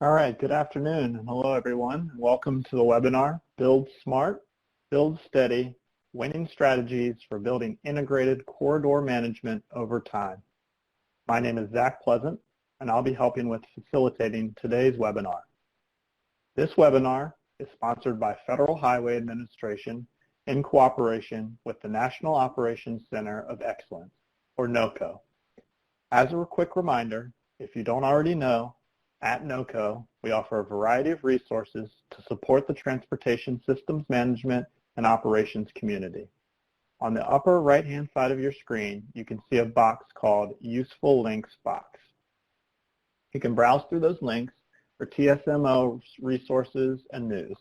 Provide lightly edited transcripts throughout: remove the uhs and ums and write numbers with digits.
All right, good afternoon and hello everyone. Welcome to the webinar, Build Smart, Build Steady, Winning Strategies for Building Integrated Corridor Management Over Time. My name is Zach Pleasant and I'll be helping with facilitating today's webinar. This webinar is sponsored by Federal Highway Administration in cooperation with the National Operations Center of Excellence, or NOCO. As a quick reminder, if you don't already know, at NOCO, we offer a variety of resources to support the transportation systems management and operations community. On the upper right-hand side of your screen, you can see a box called Useful Links box. You can browse through those links for TSMO resources and news.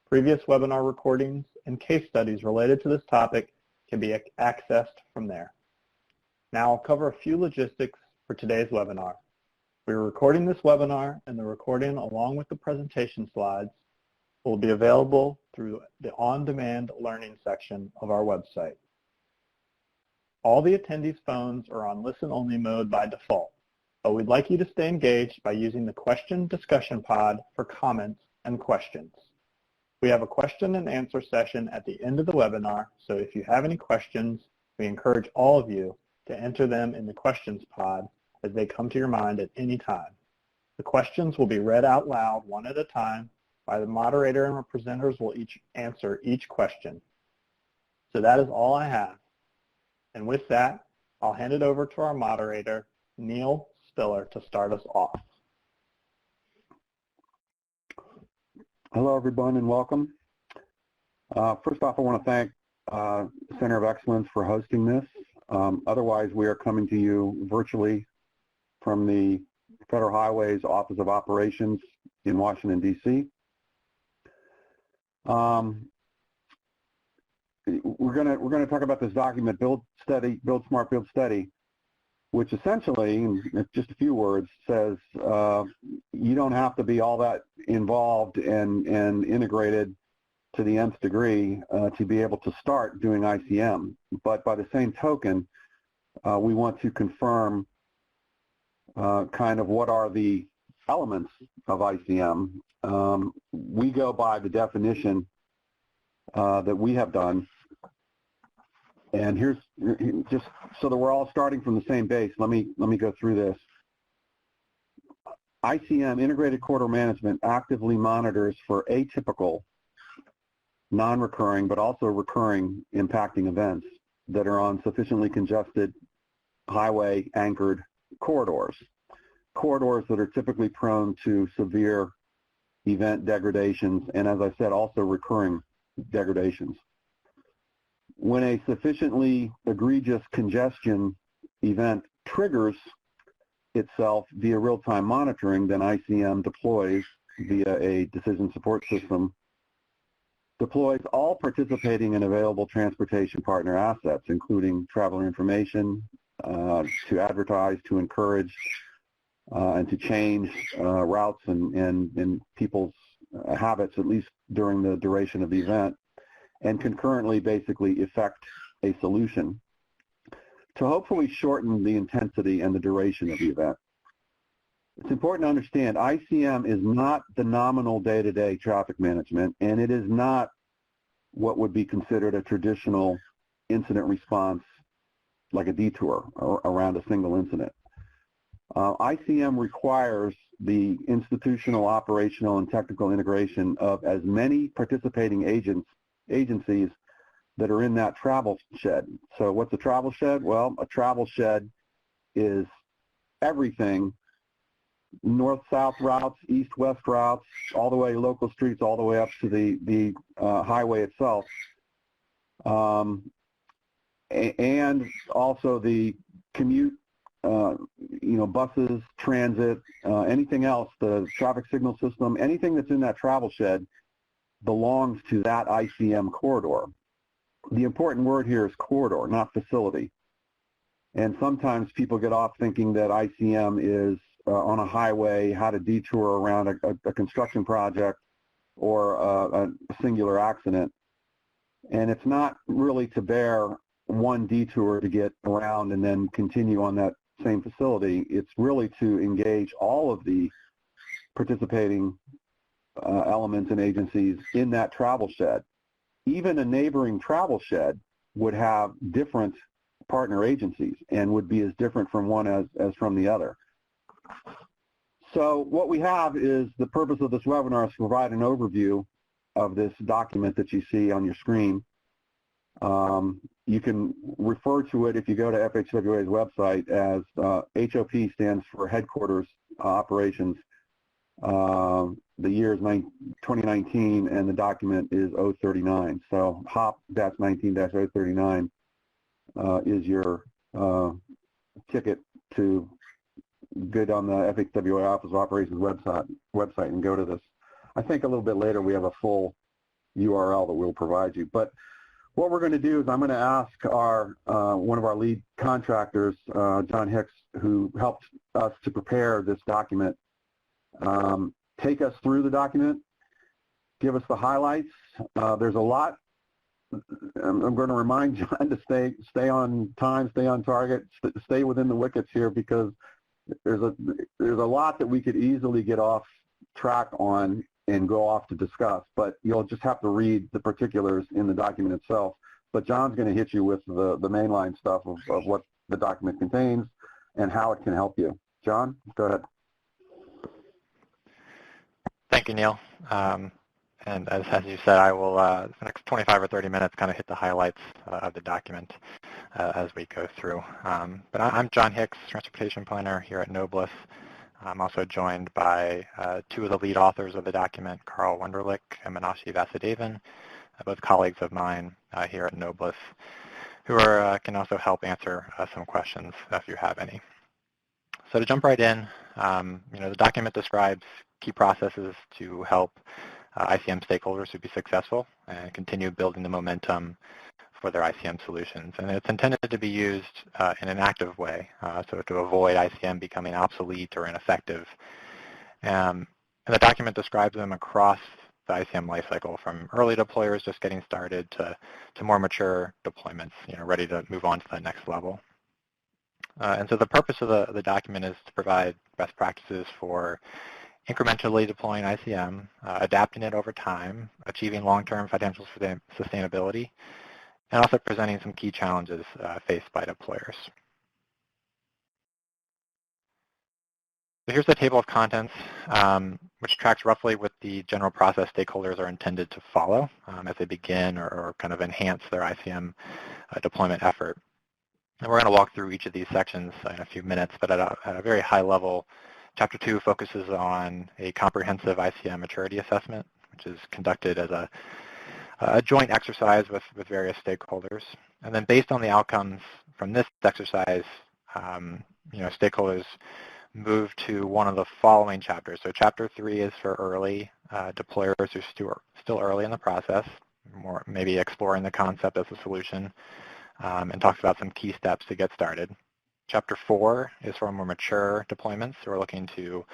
Previous webinar recordings and case studies related to this topic can be accessed from there. Now I'll cover a few logistics for today's webinar. We're recording this webinar, and the recording, along with the presentation slides, will be available through the on-demand learning section of our website. All the attendees' phones are on listen-only mode by default, but we'd like you to stay engaged by using the question discussion pod for comments and questions. We have a question and answer session at the end of the webinar, so if you have any questions, we encourage all of you to enter them in the questions pod as they come to your mind at any time. The questions will be read out loud one at a time by the moderator, and our presenters will each answer each question. So that is all I have. And with that, I'll hand it over to our moderator, Neil Spiller, to start us off. Hello, everyone, and welcome. First off, I want to thank Center of Excellence for hosting this. Otherwise, we are coming to you virtually from the Federal Highways Office of Operations in Washington, D.C. We're going to talk about this document, Build Smart, Build Steady, which essentially, in just a few words, says you don't have to be all that involved and integrated to the nth degree to be able to start doing ICM. But by the same token, we want to confirm kind of what are the elements of ICM. We go by the definition that we have done. And here's just so that we're all starting from the same base. Let me go through this. ICM, Integrated Corridor Management, actively monitors for atypical, non-recurring, but also recurring impacting events that are on sufficiently congested highway-anchored corridors that are typically prone to severe event degradations, and as I said, also recurring degradations. When a sufficiently egregious congestion event triggers itself via real-time monitoring, then ICM deploys via a decision support system, deploys all participating and available transportation partner assets, including traveler information, to advertise, to encourage, and to change routes and people's habits, at least during the duration of the event, and concurrently basically effect a solution to hopefully shorten the intensity and the duration of the event. It's important to understand ICM is not the nominal day-to-day traffic management, and it is not what would be considered a traditional incident response like a detour around a single incident. ICM requires the institutional, operational, and technical integration of as many participating agencies that are in that travel shed. So what's a travel shed? Well, a travel shed is everything, north-south routes, east-west routes, all the way local streets, all the way up to the highway itself. And also the commute, buses, transit, anything else, the traffic signal system, anything that's in that travel shed belongs to that ICM corridor. The important word here is corridor, not facility. And sometimes people get off thinking that ICM is on a highway, how to detour around a construction project or a singular accident. And it's not really to bear one detour to get around and then continue on that same facility. It's really to engage all of the participating elements and agencies in that travel shed. Even a neighboring travel shed would have different partner agencies and would be as different from one as from the other. So what we have is the purpose of this webinar is to provide an overview of this document that you see on your screen. You can refer to it if you go to FHWA's website as HOP stands for Headquarters Operations. The year is 2019 and the document is 039. So HOP-19-039 is your ticket to get on the FHWA Office of Operations website and go to this. I think a little bit later we have a full URL that we'll provide you. But what we're going to do is I'm going to ask our one of our lead contractors, John Hicks, who helped us to prepare this document, take us through the document, give us the highlights. There's a lot. I'm going to remind John to stay on time, stay on target, stay within the wickets here, because there's a lot that we could easily get off track on and go off to discuss, but you'll just have to read the particulars in the document itself. But John's going to hit you with the mainline stuff of what the document contains and how it can help you. John, go ahead. Thank you, Neil. And as you said, I will, the next 25 or 30 minutes, kind of hit the highlights of the document as we go through. But I'm John Hicks, Transportation Planner here at Nobliss. I'm also joined by two of the lead authors of the document, Carl Wunderlich and Meenakshi Vasudevan, both colleagues of mine here at Nobliss, who can also help answer some questions if you have any. So to jump right in, the document describes key processes to help ICM stakeholders to be successful and continue building the momentum for their ICM solutions. And it's intended to be used in an active way, so to avoid ICM becoming obsolete or ineffective. And the document describes them across the ICM lifecycle, from early deployers just getting started to more mature deployments, ready to move on to the next level. And so the purpose of the document is to provide best practices for incrementally deploying ICM, adapting it over time, achieving long-term financial sustainability, and also presenting some key challenges faced by deployers. So here's the table of contents, which tracks roughly what the general process stakeholders are intended to follow as they begin or kind of enhance their ICM deployment effort. And we're going to walk through each of these sections in a few minutes, but at a very high level, Chapter 2 focuses on a comprehensive ICM maturity assessment, which is conducted as a joint exercise with various stakeholders. And then based on the outcomes from this exercise, stakeholders move to one of the following chapters. So Chapter 3 is for early deployers who are still early in the process, more maybe exploring the concept as a solution, and talks about some key steps to get started. Chapter 4 is for more mature deployments who are looking to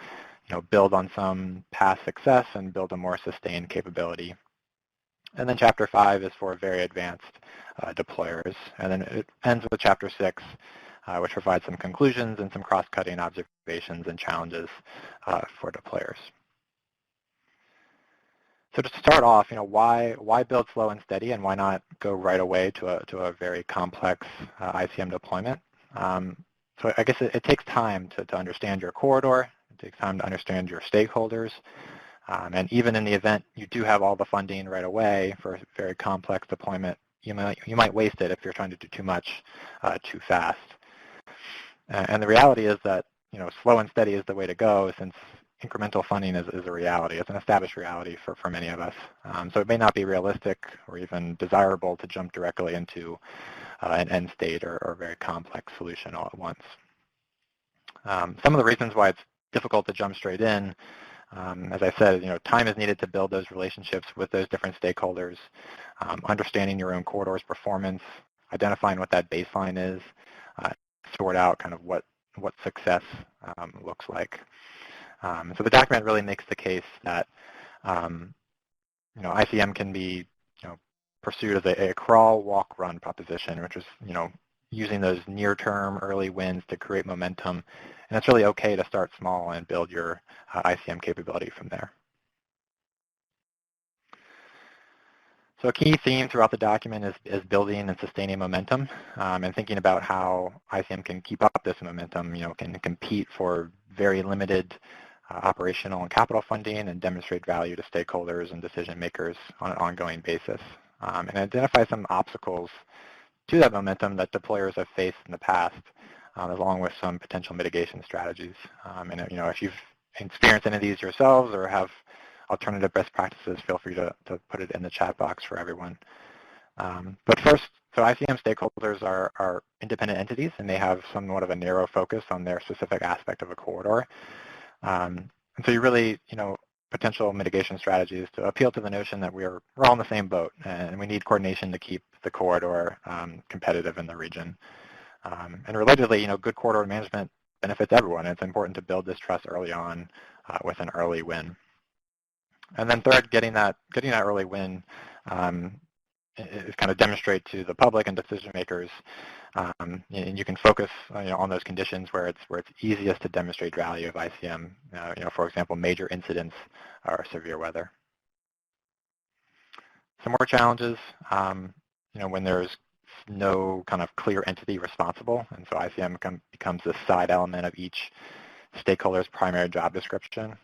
build on some past success and build a more sustained capability. And then Chapter 5 is for very advanced deployers. And then it ends with Chapter 6, which provides some conclusions and some cross-cutting observations and challenges for deployers. So just to start off, why build slow and steady, and why not go right away to a very complex ICM deployment? So I guess it takes time to understand your corridor. It takes time to understand your stakeholders. And even in the event you do have all the funding right away for a very complex deployment, you might waste it if you're trying to do too much too fast. And the reality is that slow and steady is the way to go, since incremental funding is a reality. It's an established reality for many of us. So it may not be realistic or even desirable to jump directly into an end state or a very complex solution all at once. Some of the reasons why it's difficult to jump straight in, as I said, time is needed to build those relationships with those different stakeholders, understanding your own corridor's performance, identifying what that baseline is, sort out kind of what success looks like. So the document really makes the case that ICM can be pursued as a crawl, walk, run proposition, which is using those near-term early wins to create momentum. And it's really okay to start small and build your ICM capability from there. So a key theme throughout the document is building and sustaining momentum, and thinking about how ICM can keep up this momentum, can compete for very limited operational and capital funding and demonstrate value to stakeholders and decision makers on an ongoing basis, and identify some obstacles to that momentum that deployers have faced in the past, along with some potential mitigation strategies. And if you've experienced any of these yourselves or have alternative best practices, feel free to put it in the chat box for everyone. But first, so ICM stakeholders are independent entities, and they have somewhat of a narrow focus on their specific aspect of a corridor. And so you really, potential mitigation strategies to appeal to the notion that we're all in the same boat, and we need coordination to keep the corridor competitive in the region. And relatedly, good corridor management benefits everyone. It's important to build this trust early on with an early win. And then third, getting that early win is kind of demonstrate to the public and decision makers, and you can focus on those conditions where it's easiest to demonstrate value of ICM. For example, major incidents or severe weather. Some more challenges, when there's no kind of clear entity responsible, and so ICM becomes this side element of each stakeholder's primary job description.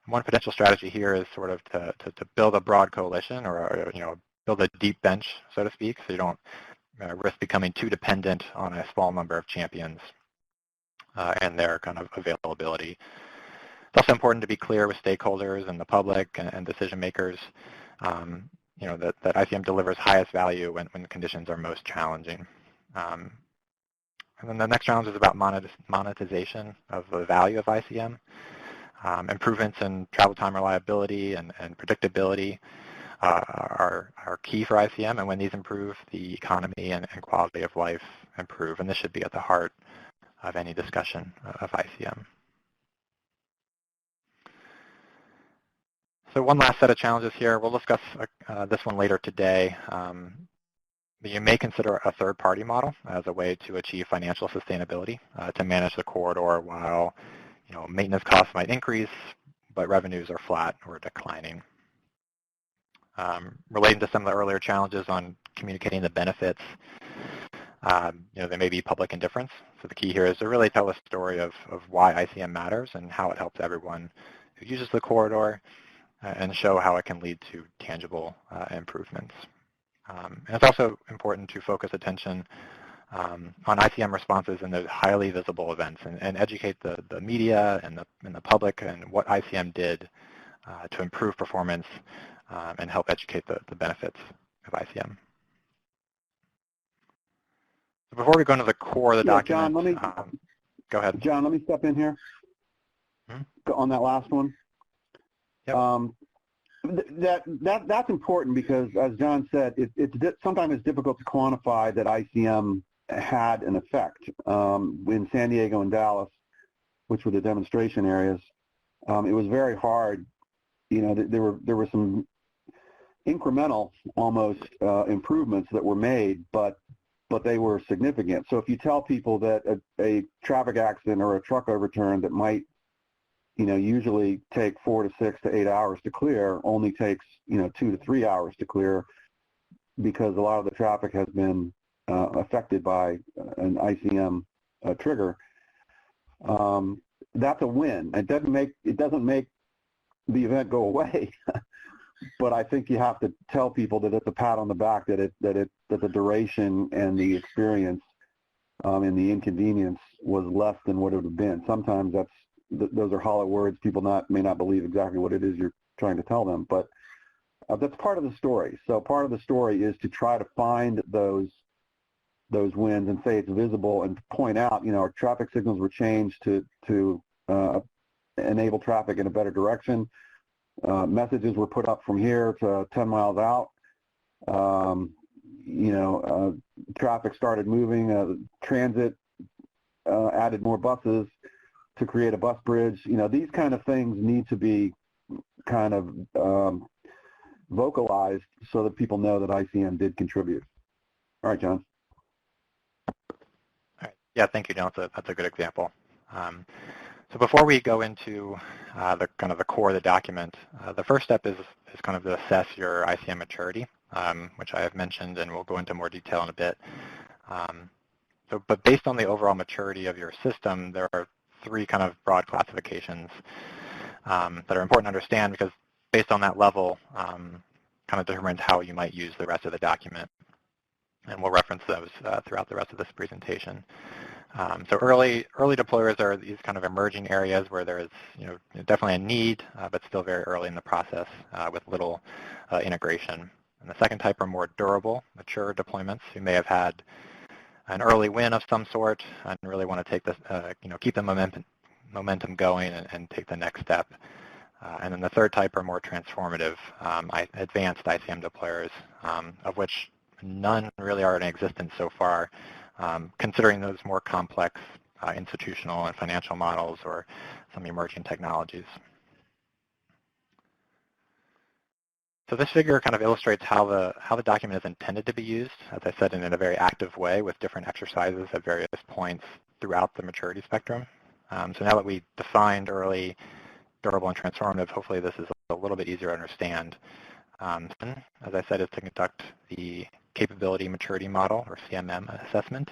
One potential strategy here is sort of to build a broad coalition, or build a deep bench, so to speak, so you don't risk becoming too dependent on a small number of champions and their kind of availability. It's also important to be clear with stakeholders and the public and decision makers, that ICM delivers highest value when conditions are most challenging. And then the next challenge is about monetization of the value of ICM. Improvements in travel time reliability and predictability are key for ICM, and when these improve, the economy and quality of life improve, and this should be at the heart of any discussion of ICM. So one last set of challenges here. We'll discuss this one later today. You may consider a third-party model as a way to achieve financial sustainability, to manage the corridor while maintenance costs might increase, but revenues are flat or declining. Relating to some of the earlier challenges on communicating the benefits, there may be public indifference. So the key here is to really tell a story of why ICM matters and how it helps everyone who uses the corridor, and show how it can lead to tangible improvements. And it's also important to focus attention on ICM responses in those highly visible events, and educate the media and the public and what ICM did to improve performance and help educate the benefits of ICM. So before we go into the core of the document, John, go ahead. John, let me step in here on that last one. Yep. That's important because, as John said, sometimes it's difficult to quantify that ICM had an effect. In San Diego and Dallas, which were the demonstration areas, it was very hard. There were some incremental, almost, improvements that were made, but they were significant. So if you tell people that a traffic accident or a truck overturn that might, usually take 4 to 6 to 8 hours to clear, only takes 2 to 3 hours to clear, because a lot of the traffic has been affected by an ICM trigger, that's a win. It doesn't make the event go away, but I think you have to tell people that it's a pat on the back, that the duration and the experience and the inconvenience was less than what it would have been. Sometimes those are hollow words. People may not believe exactly what it is you're trying to tell them, but that's part of the story. So part of the story is to try to find those wins and say it's visible, and to point out, our traffic signals were changed to enable traffic in a better direction. Messages were put up from here to 10 miles out. Traffic started moving. Transit added more buses to create a bus bridge. These kind of things need to be kind of vocalized so that people know that ICM did contribute. All right, John. Yeah, thank you, Neil. That's a good example. So before we go into the core of the document, the first step is kind of to assess your ICM maturity, which I have mentioned, and we'll go into more detail in a bit. But based on the overall maturity of your system, there are three kind of broad classifications that are important to understand, because based on that level, kind of determines how you might use the rest of the document. And we'll reference those throughout the rest of this presentation. So early deployers are these kind of emerging areas where there is definitely a need, but still very early in the process with little integration. And the second type are more durable, mature deployments who may have had an early win of some sort and really want to take this, keep the momentum going and take the next step. And then the third type are more transformative, advanced ICM deployers, of which none really are in existence so far, considering those more complex institutional and financial models or some emerging technologies. So this figure kind of illustrates how the document is intended to be used, as I said, in a very active way with different exercises at various points throughout the maturity spectrum. So now that we defined early, durable, and transformative, hopefully this is a little bit easier to understand. As I said, is to conduct the capability maturity model, or CMM assessment,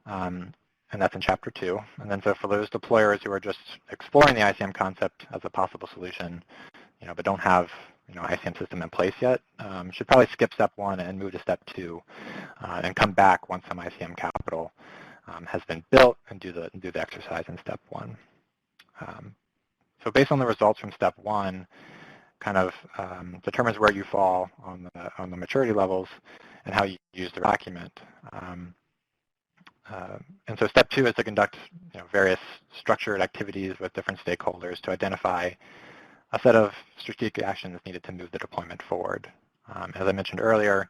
and that's in Chapter 2. And then so for those deployers who are just exploring the ICM concept as a possible solution, but don't have ICM system in place yet, should probably skip Step 1 and move to Step 2, and come back once some ICM capital has been built and do the exercise in Step 1. So based on the results from Step 1, kind of determines where you fall on the maturity levels and how you use the document. And so Step 2 is to conduct various structured activities with different stakeholders to identify a set of strategic actions needed to move the deployment forward. As I mentioned earlier,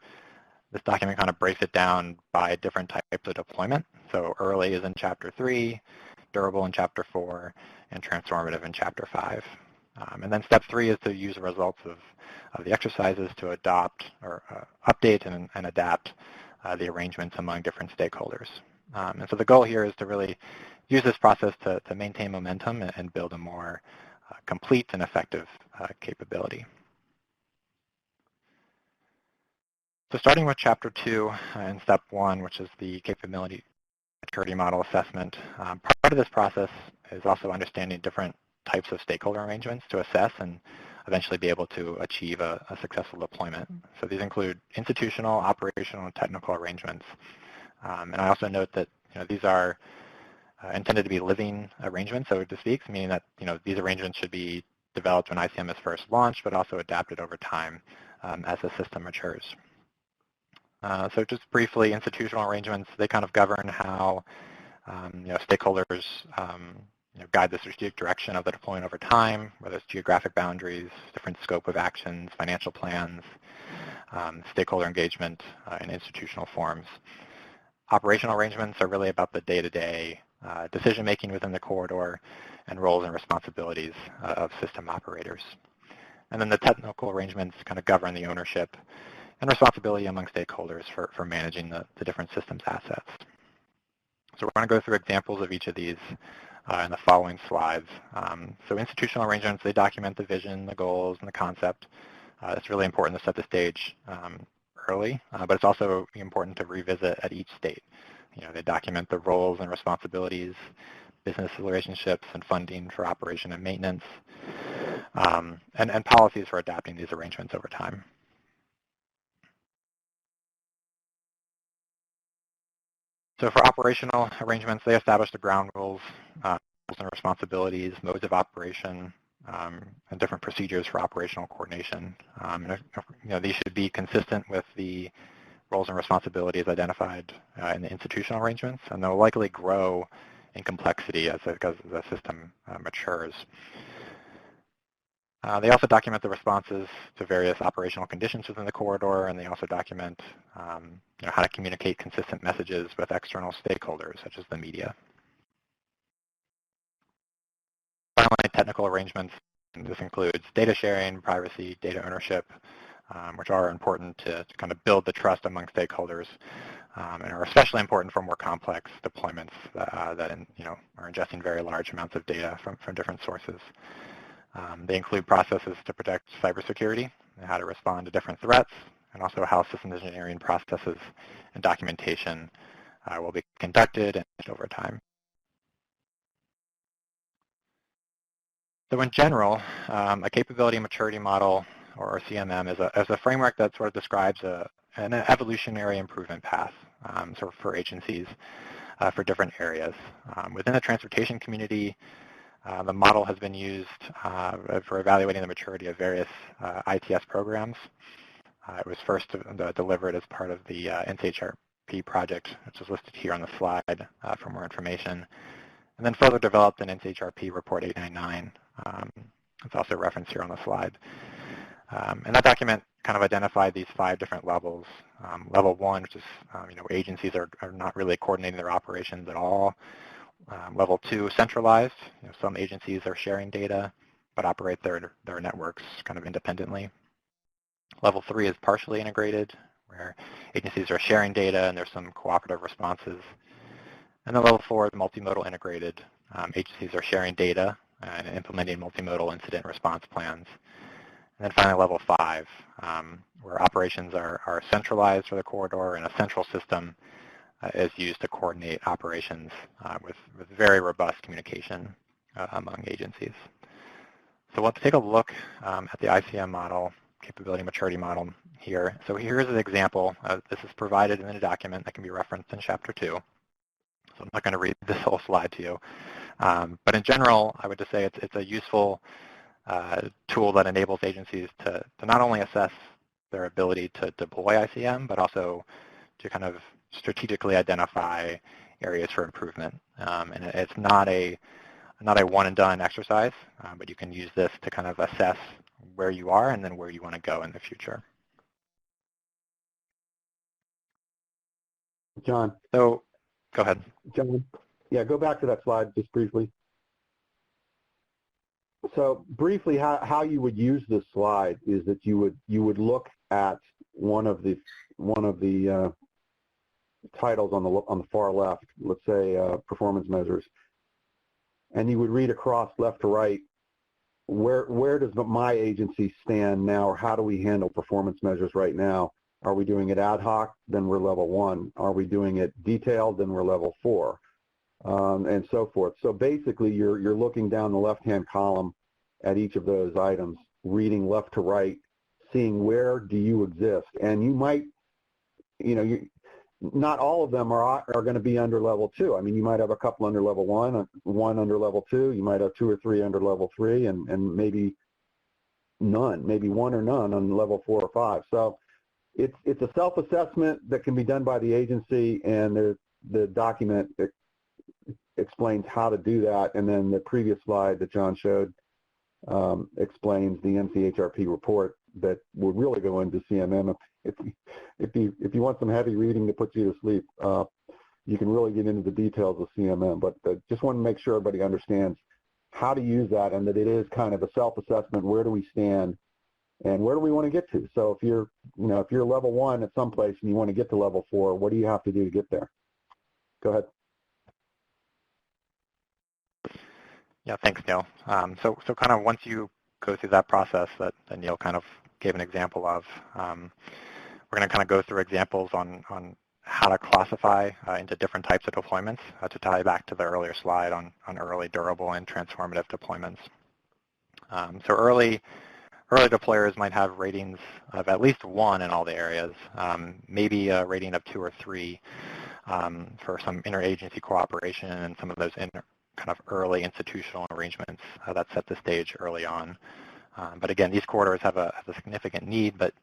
this document kind of breaks it down by different types of deployment. So early is in Chapter 3, durable in Chapter 4, and transformative in Chapter 5. And then Step 3 is to use the results of the exercises to adopt or update and adapt the arrangements among different stakeholders. And so the goal here is to really use this process to maintain momentum and build a more complete and effective capability. So starting with Chapter 2 and Step 1, which is the capability maturity model assessment, part of this process is also understanding different types of stakeholder arrangements to assess and eventually be able to achieve a successful deployment. So these include institutional, operational, and technical arrangements. And I also note that these are intended to be living arrangements, so to speak, meaning that these arrangements should be developed when ICM is first launched, but also adapted over time as the system matures. So just briefly, institutional arrangements, they kind of govern how stakeholders guide the strategic direction of the deployment over time, whether it's geographic boundaries, different scope of actions, financial plans, stakeholder engagement in institutional forms. Operational arrangements are really about the day-to-day decision-making within the corridor and roles and responsibilities of system operators. And then the technical arrangements kind of govern the ownership and responsibility among stakeholders for managing the different systems assets. So we're going to go through examples of each of these in the following slides. So institutional arrangements, they document the vision, the goals, and the concept. It's really important to set the stage early, but it's also important to revisit at each state. They document the roles and responsibilities, business relationships, and funding for operation and maintenance, and policies for adapting these arrangements over time. So for operational arrangements, they establish the ground rules, roles and responsibilities, modes of operation, and different procedures for operational coordination. These should be consistent with the roles and responsibilities identified in the institutional arrangements, and they'll likely grow in complexity as the system matures. They also document the responses to various operational conditions within the corridor, and they also document how to communicate consistent messages with external stakeholders, such as the media. Finally, technical arrangements. This includes data sharing, privacy, data ownership, which are important to kind of build the trust among stakeholders, and are especially important for more complex deployments that are ingesting very large amounts of data from different sources. They include processes to protect cybersecurity and how to respond to different threats, and also how systems engineering processes and documentation will be conducted and over time. So in general, a capability maturity model, or CMM, is a framework that sort of describes an evolutionary improvement path for agencies for different areas. Within the transportation community, the model has been used for evaluating the maturity of various ITS programs. It was first delivered as part of the NCHRP project, which is listed here on the slide for more information, and then further developed in NCHRP Report 899. It's also referenced here on the slide. And that document kind of identified these 5 different levels. Level 1, which is agencies are not really coordinating their operations at all. Level 2, centralized. Some agencies are sharing data but operate their networks kind of independently. Level 3 is partially integrated, where agencies are sharing data and there's some cooperative responses. And then level 4 is multimodal integrated. Agencies are sharing data and implementing multimodal incident response plans. And then finally, level 5, where operations are centralized for the corridor, and a central system is used to coordinate operations with very robust communication among agencies. So let's take a look at the ICM model, capability maturity model here. So here's an example. This is provided in a document that can be referenced in Chapter 2. So I'm not going to read this whole slide to you. But in general, I would just say it's a useful tool that enables agencies to not only assess their ability to deploy ICM, but also to kind of strategically identify areas for improvement. And it's not a one-and-done exercise, but you can use this to kind of assess where you are and then where you want to go in the future. John. So, go ahead. John, yeah, go back to that slide just briefly. So briefly, how you would use this slide is that you would look at one of the titles on the far left, let's say performance measures, and you would read across left to right. Where does my agency stand now, or how do we handle performance measures right now? Are we doing it ad hoc? Then we're level 1. Are we doing it detailed? Then we're level 4, and so forth. So basically, you're looking down the left-hand column at each of those items, reading left to right, seeing where do you exist, and you might, not all of them are going to be under level 2. I mean, you might have a couple under level 1, one under level 2. You might have 2 or 3 under level 3, and maybe none, maybe 1 or none on level 4 or 5. So it's a self-assessment that can be done by the agency, and the document explains how to do that. And then the previous slide that John showed explains the NCHRP report that would really go into CMM. If you want some heavy reading to put you to sleep, you can really get into the details of CMM. But just want to make sure everybody understands how to use that, and that it is kind of a self-assessment. Where do we stand, and where do we want to get to? So if you're level 1 at some place and you want to get to level 4, what do you have to do to get there? Go ahead. Yeah, thanks, Neil. So kind of once you go through that process that Neil kind of gave an example of, we're going to kind of go through examples on how to classify into different types of deployments to tie back to the earlier slide on early, durable, and transformative deployments. So early deployers might have ratings of at least 1 in all the areas, maybe a rating of 2 or 3 for some interagency cooperation and some of those kind of early institutional arrangements that set the stage early on. But again, these corridors have a significant need, but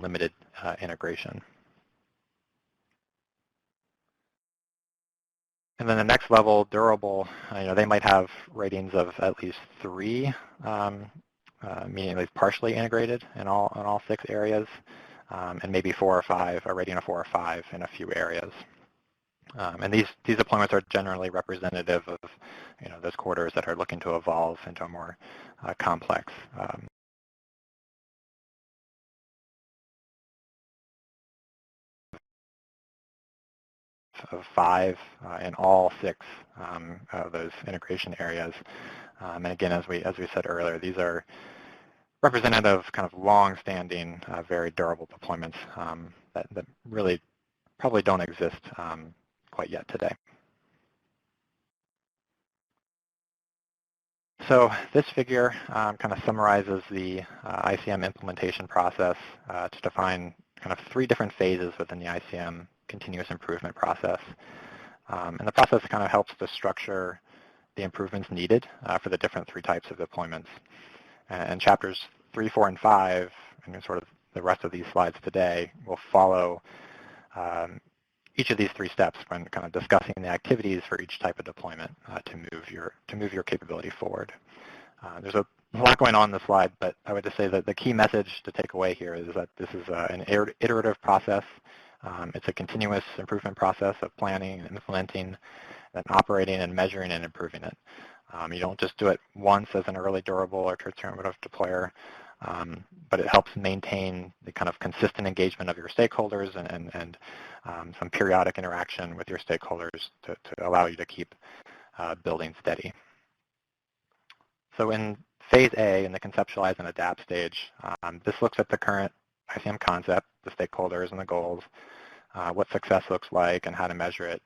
limited integration. And then the next level, durable, they might have ratings of at least 3, meaning at least partially integrated in all 6 areas, and maybe 4 or 5, a rating of 4 or 5 in a few areas. And these deployments are generally representative of those corridors that are looking to evolve into a more complex of 5 in all 6 of those integration areas. And again, as we said earlier, these are representative kind of long-standing, very durable deployments that really probably don't exist quite yet today. So this figure kind of summarizes the ICM implementation process to define kind of 3 different phases within the ICM continuous improvement process. And the process kind of helps to structure the improvements needed for the different 3 types of deployments. And chapters 3, 4, and 5, and sort of the rest of these slides today, will follow each of these 3 steps when kind of discussing the activities for each type of deployment to move your capability forward. There's a lot going on in the slide, but I would just say that the key message to take away here is that this is an iterative process. It's a continuous improvement process of planning and implementing and operating and measuring and improving it. You don't just do it once as an early durable or transformative deployer, but it helps maintain the kind of consistent engagement of your stakeholders and some periodic interaction with your stakeholders to allow you to keep building steady. So in phase A, in the conceptualize and adapt stage, this looks at the current ICM concept, the stakeholders and the goals, what success looks like and how to measure it,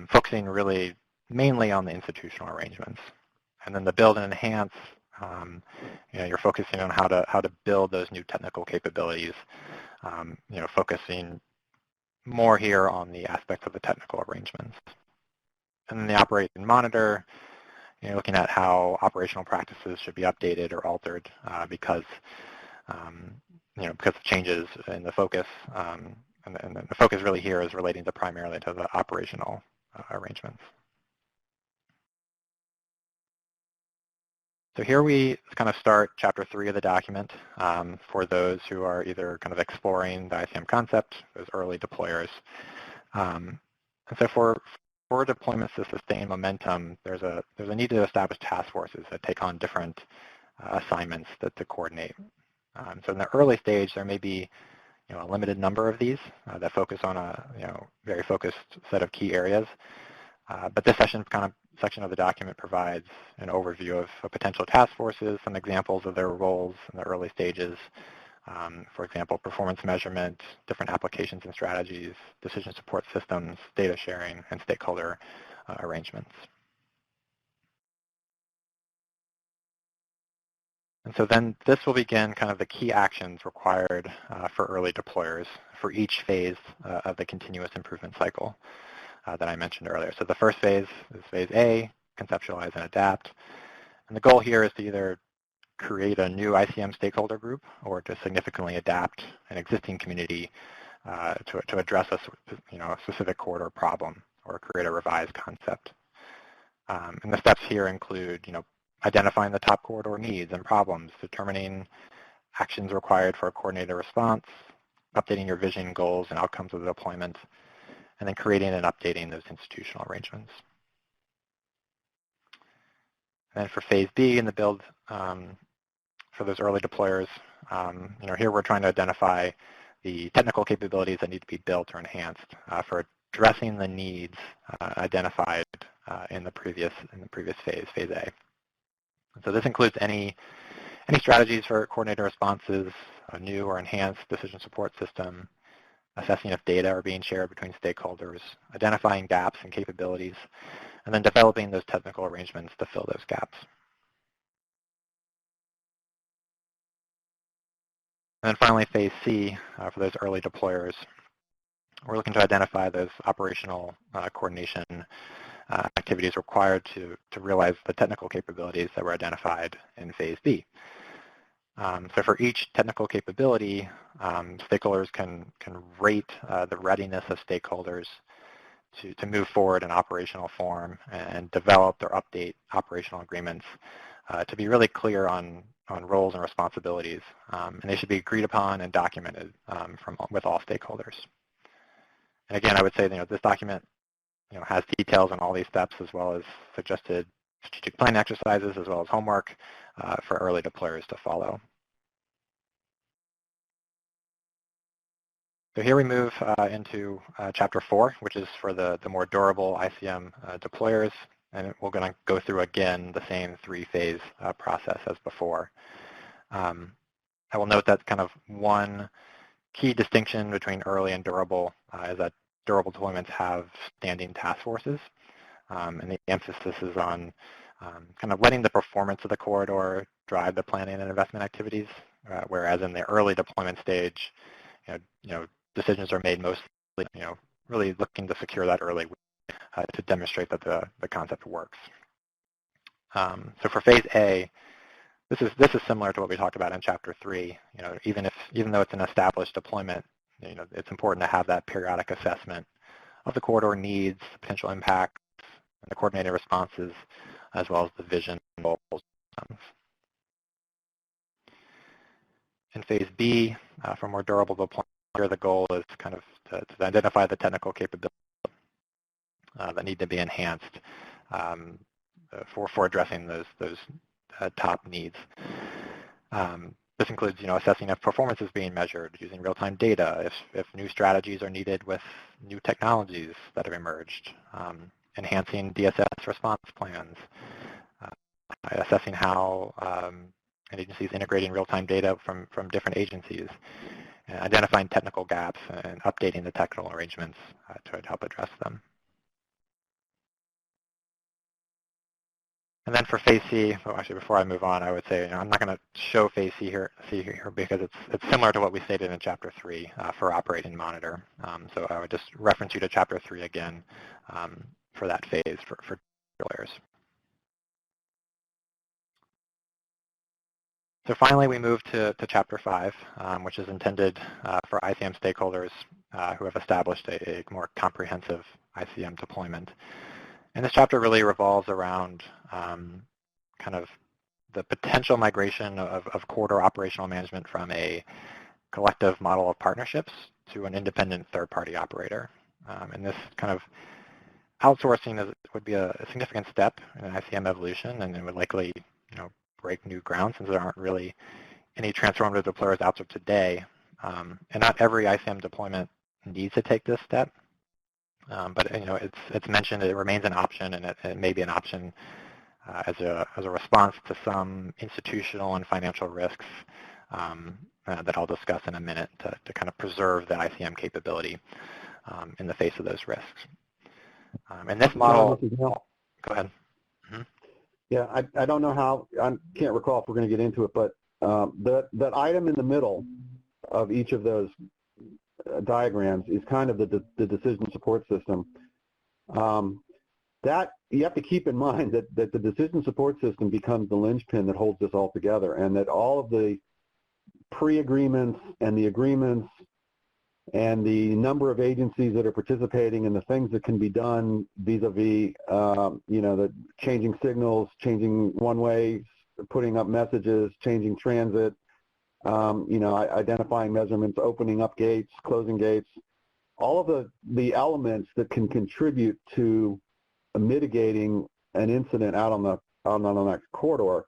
focusing really mainly on the institutional arrangements. And then the build and enhance, you're focusing on how to build those new technical capabilities, focusing more here on the aspects of the technical arrangements. And then the operate and monitor, looking at how operational practices should be updated or altered because of changes in the focus. And the focus really here is relating primarily to the operational arrangements. So here we kind of start chapter 3 of the document for those who are either kind of exploring the ICM concept, those early deployers. And so for deployments to sustain momentum, there's a need to establish task forces that take on different assignments to coordinate. So in the early stage, there may be a limited number of these that focus on a very focused set of key areas. But this section of the document provides an overview of potential task forces, some examples of their roles in the early stages. For example, performance measurement, different applications and strategies, decision support systems, data sharing, and stakeholder arrangements. And so then this will begin kind of the key actions required for early deployers for each phase of the continuous improvement cycle that I mentioned earlier. So the first phase is phase A, conceptualize and adapt. And the goal here is to either create a new ICM stakeholder group or to significantly adapt an existing community to address a specific corridor problem or create a revised concept. And the steps here include identifying the top corridor needs and problems, determining actions required for a coordinated response, updating your vision, goals, and outcomes of the deployment, and then creating and updating those institutional arrangements. And then for phase B in the build, for those early deployers, here we're trying to identify the technical capabilities that need to be built or enhanced for addressing the needs identified in the previous phase, phase A. And so this includes any strategies for coordinated responses, a new or enhanced decision support system, assessing if data are being shared between stakeholders, identifying gaps and capabilities, and then developing those technical arrangements to fill those gaps. And then finally, phase C, for those early deployers, we're looking to identify those operational coordination activities required to realize the technical capabilities that were identified in phase B. So for each technical capability, stakeholders can rate the readiness of stakeholders to move forward in operational form and develop or update operational agreements to be really clear on roles and responsibilities. And they should be agreed upon and documented with all stakeholders. And again, I would say this document has details on all these steps as well as suggested strategic planning exercises as well as homework for early deployers to follow. So here we move into Chapter 4, which is for the more durable ICM deployers, and we're going to go through again the same three-phase process as before. I will note that kind of one key distinction between early and durable is that durable deployments have standing task forces, and the emphasis is on kind of letting the performance of the corridor drive the planning and investment activities, whereas in the early deployment stage, decisions are made mostly, really looking to secure that early to demonstrate that the concept works. So for phase A, this is similar to what we talked about in Chapter 3. Even though it's an established deployment, it's important to have that periodic assessment of the corridor needs, potential impacts, and the coordinated responses, as well as the vision and goals. In phase B, for more durable deployment, here the goal is kind of to identify the technical capabilities that need to be enhanced for addressing those top needs. This includes, assessing if performance is being measured using real-time data, if new strategies are needed with new technologies that have emerged, enhancing DSS response plans, assessing how an agency is integrating real-time data from different agencies, and identifying technical gaps and updating the technical arrangements to help address them. And then for phase C, well, actually before I move on, I would say I'm not going to show phase C here because it's similar to what we stated in Chapter 3 for operate and monitor. So I would just reference you to Chapter 3 again for that phase for players. So finally, we move to Chapter 5, which is intended for ICM stakeholders who have established a more comprehensive ICM deployment. And this chapter really revolves around kind of the potential migration of corridor operational management from a collective model of partnerships to an independent third-party operator. And this kind of outsourcing would be a significant step in ICM evolution, and it would likely, break new ground since there aren't really any transformative deployers out there today. And not every ICM deployment needs to take this step. But it's mentioned it remains an option, and it may be an option as a response to some institutional and financial risks that I'll discuss in a minute to kind of preserve the ICM capability in the face of those risks. And this model, go ahead. Mm-hmm. Yeah, I don't know how, I can't recall if we're going to get into it, but that item in the middle of each of those diagrams is kind of the decision support system. That you have to keep in mind that the decision support system becomes the linchpin that holds this all together, and that all of the pre-agreements and the agreements and the number of agencies that are participating and the things that can be done vis-a-vis, the changing signals, changing one-ways, putting up messages, changing transit, identifying measurements, opening up gates, closing gates, all of the elements that can contribute to mitigating an incident out on that corridor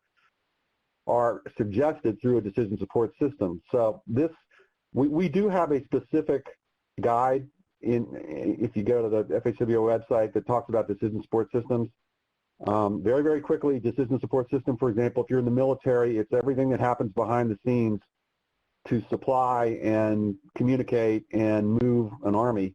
are suggested through a decision support system. So we do have a specific guide if you go to the FHWO website that talks about decision support systems. Very, very quickly, decision support system, for example, if you're in the military, it's everything that happens behind the scenes to supply and communicate and move an army.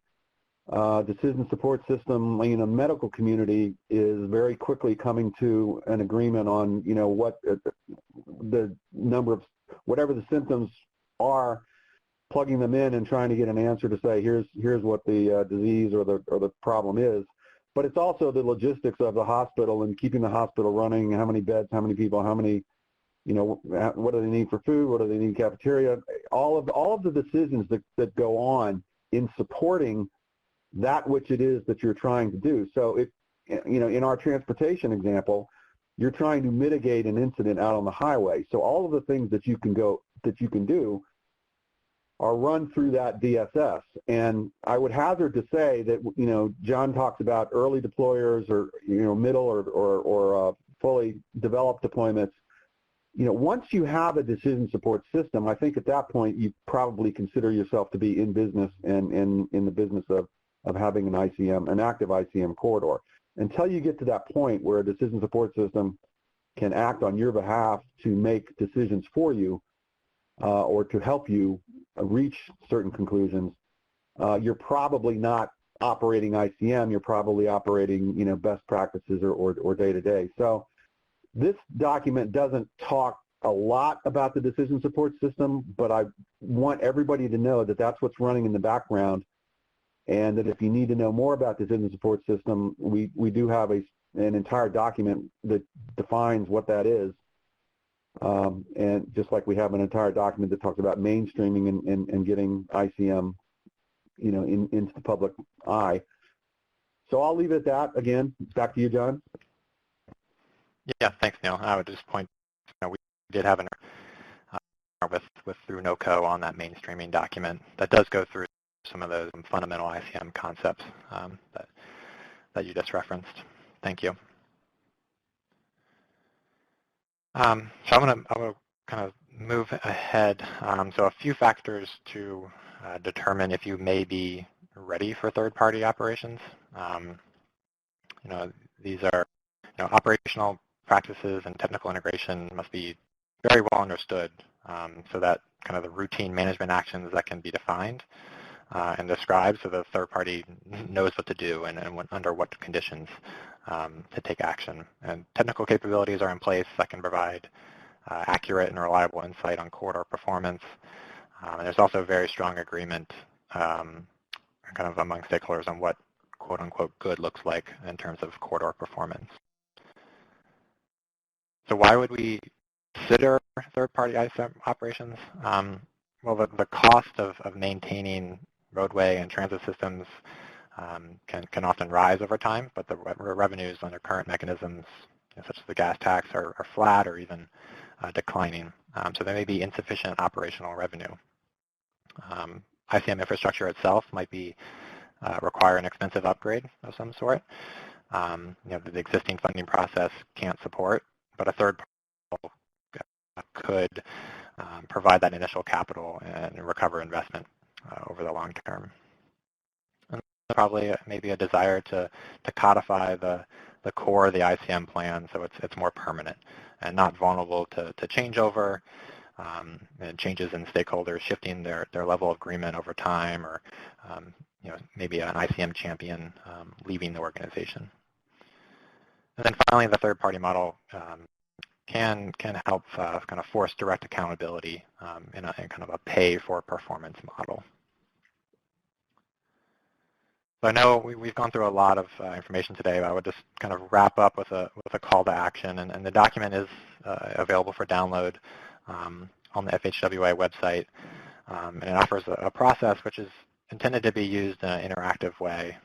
Decision support system in the medical community is very quickly coming to an agreement on, what the number of, whatever the symptoms are, plugging them in and trying to get an answer to say, here's what the disease or the problem is. But it's also the logistics of the hospital and keeping the hospital running, how many beds, how many people, how many, what do they need for food, what do they need in cafeteria, all of the decisions that go on in supporting that which it is that you're trying to do. So if, in our transportation example, you're trying to mitigate an incident out on the highway. So all of the things that you can do are run through that DSS. And I would hazard to say that, John talks about early deployers or, middle or fully developed deployments. once you have a decision support system, I think at that point you probably consider yourself to be in business and in the business of having an ICM, an active ICM corridor. Until you get to that point where a decision support system can act on your behalf to make decisions for you or to help you reach certain conclusions, you're probably not operating ICM. You're probably operating, best practices or day-to-day. So this document doesn't talk a lot about the decision support system, but I want everybody to know that that's what's running in the background, and that if you need to know more about the decision support system, we do have an entire document that defines what that is, and just like we have an entire document that talks about mainstreaming and getting ICM, into the public eye. So I'll leave it at that. Again, back to you, John. Yeah, thanks, Neil. I would just point, we did have an with through NOCO on that mainstreaming document that does go through some of those fundamental ICM concepts that you just referenced. Thank you. So I'm going to kind of move ahead. So a few factors to determine if you may be ready for third-party operations. These are operational practices and technical integration must be very well understood, so that kind of the routine management actions that can be defined and described, so the third party knows what to do and under what conditions to take action. And technical capabilities are in place that can provide accurate and reliable insight on corridor performance. And there's also very strong agreement kind of among stakeholders on what quote-unquote good looks like in terms of corridor performance. So why would we consider third-party ICM operations? Well, the cost of maintaining roadway and transit systems can often rise over time, but the revenues under current mechanisms, such as the gas tax, are flat or even declining. So there may be insufficient operational revenue. ICM infrastructure itself might require an expensive upgrade of some sort. The existing funding process can't support, but a third party could provide that initial capital and recover investment over the long term. And probably maybe a desire to codify the core of the ICM plan so it's more permanent and not vulnerable to changeover and changes in stakeholders shifting their level of agreement over time, or maybe an ICM champion leaving the organization. And then finally, the third-party model can help kind of force direct accountability in kind of a pay-for-performance model. So I know we've gone through a lot of information today, but I would just kind of wrap up with a call to action. And the document is available for download on the FHWA website, and it offers a process which is intended to be used in an interactive way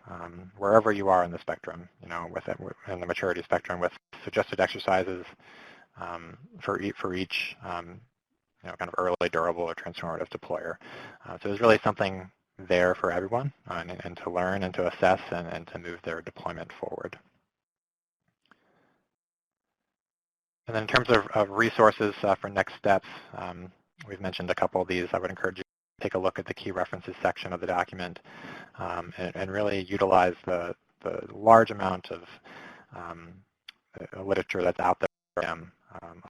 wherever you are in the spectrum, in the maturity spectrum, with suggested exercises for each kind of early, durable, or transformative deployer. So there's really something there for everyone and to learn and to assess and to move their deployment forward. And then in terms of resources for next steps, we've mentioned a couple of these. I would encourage you to take a look at the key references section of the document and really utilize the large amount of literature that's out there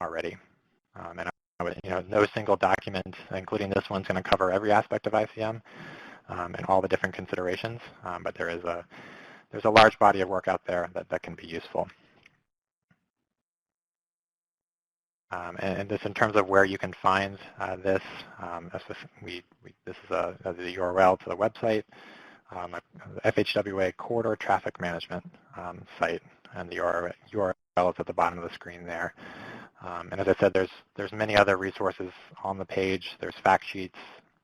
already. And no single document, including this one, is going to cover every aspect of ICM and all the different considerations, but there's a large body of work out there that can be useful. And this, in terms of where you can find this, this is the URL to the website, the FHWA Corridor Traffic Management site, and the URL is at the bottom of the screen there. And as I said, there's many other resources on the page. There's fact sheets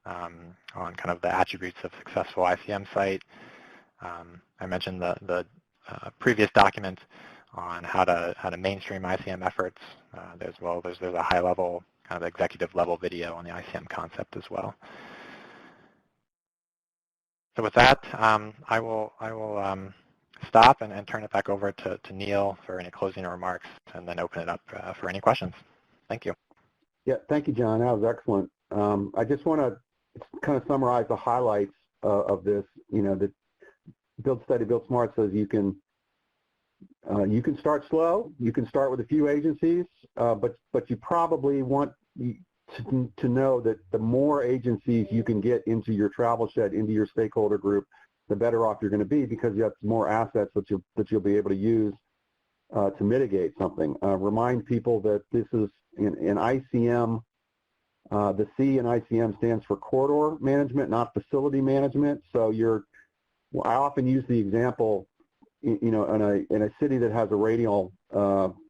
on kind of the attributes of successful ICM site. I mentioned the previous document on how to mainstream ICM efforts. There's a high-level kind of executive-level video on the ICM concept as well. So with that, I will stop and turn it back over to Neil for any closing remarks, and then open it up for any questions. Thank you. Yeah, thank you, John. That was excellent. I just want to kind of summarize the highlights of this. You know, that Build Steady, Build Smart says you can start slow. You can start with a few agencies, but you probably want to know that the more agencies you can get into your travel shed, into your stakeholder group, the better off you're going to be, because you have more assets that you'll be able to use to mitigate something. Remind people that this is in ICM. The C in ICM stands for corridor management, not facility management. So I often use the example, you know, in a city that has a radial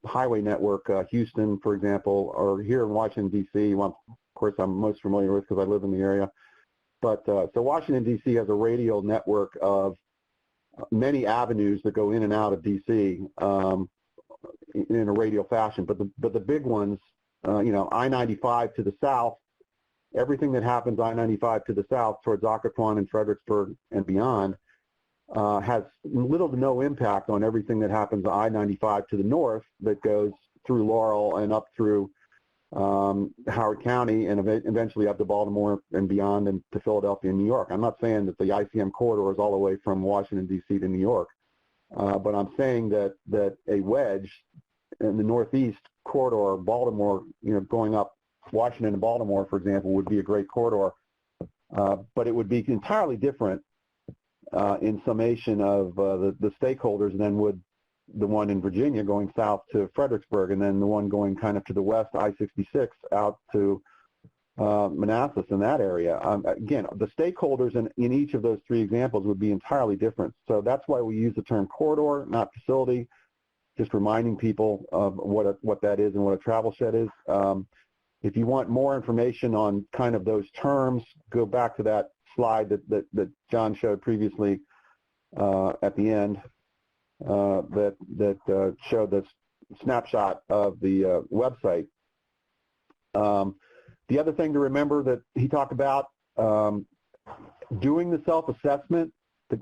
highway network, Houston, for example, or here in Washington, D.C., well, of course I'm most familiar with because I live in the area. But so Washington, D.C. has a radial network of many avenues that go in and out of D.C. In a radial fashion. But the big ones, you know, I-95 to the south, everything that happens I-95 to the south towards Occoquan and Fredericksburg and beyond has little to no impact on everything that happens I-95 to the north that goes through Laurel and up through Howard County and eventually up to Baltimore and beyond and to Philadelphia and New York. I'm not saying that the ICM corridor is all the way from Washington, D.C. to New York, but I'm saying that a wedge in the northeast corridor, Baltimore, you know, going up Washington and Baltimore, for example, would be a great corridor, but it would be entirely different in summation of the stakeholders than would the one in Virginia going south to Fredericksburg, and then the one going kind of to the west, I-66, out to Manassas in that area. Again, the stakeholders in each of those three examples would be entirely different. So that's why we use the term corridor, not facility, just reminding people of what that is and what a travel shed is. If you want more information on kind of those terms, go back to that slide that John showed previously at the end that showed this snapshot of the website. The other thing to remember that he talked about, doing the self-assessment,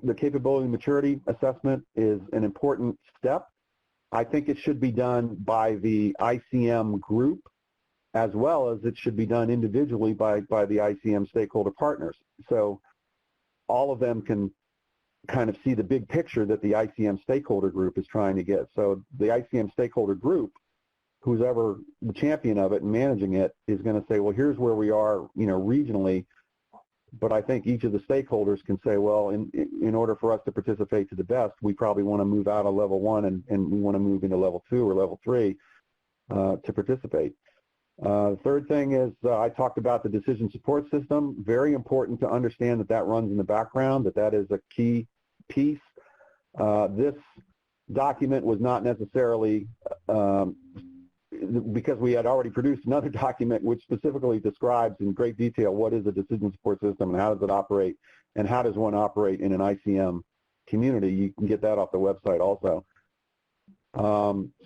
the capability and maturity assessment is an important step. I think it should be done by the ICM group as well as it should be done individually by the ICM stakeholder partners. So all of them can kind of see the big picture that the ICM stakeholder group is trying to get. So the ICM stakeholder group, who's ever the champion of it and managing it, is going to say, well, here's where we are, you know, regionally. But I think each of the stakeholders can say, well, in order for us to participate to the best, we probably want to move out of level 1 and we want to move into level 2 or level 3 to participate. The third thing is I talked about the decision support system. Very important to understand that runs in the background, that is a key piece. This document was not necessarily, because we had already produced another document which specifically describes in great detail what is a decision support system and how does it operate and how does one operate in an ICM community. You can get that off the website also.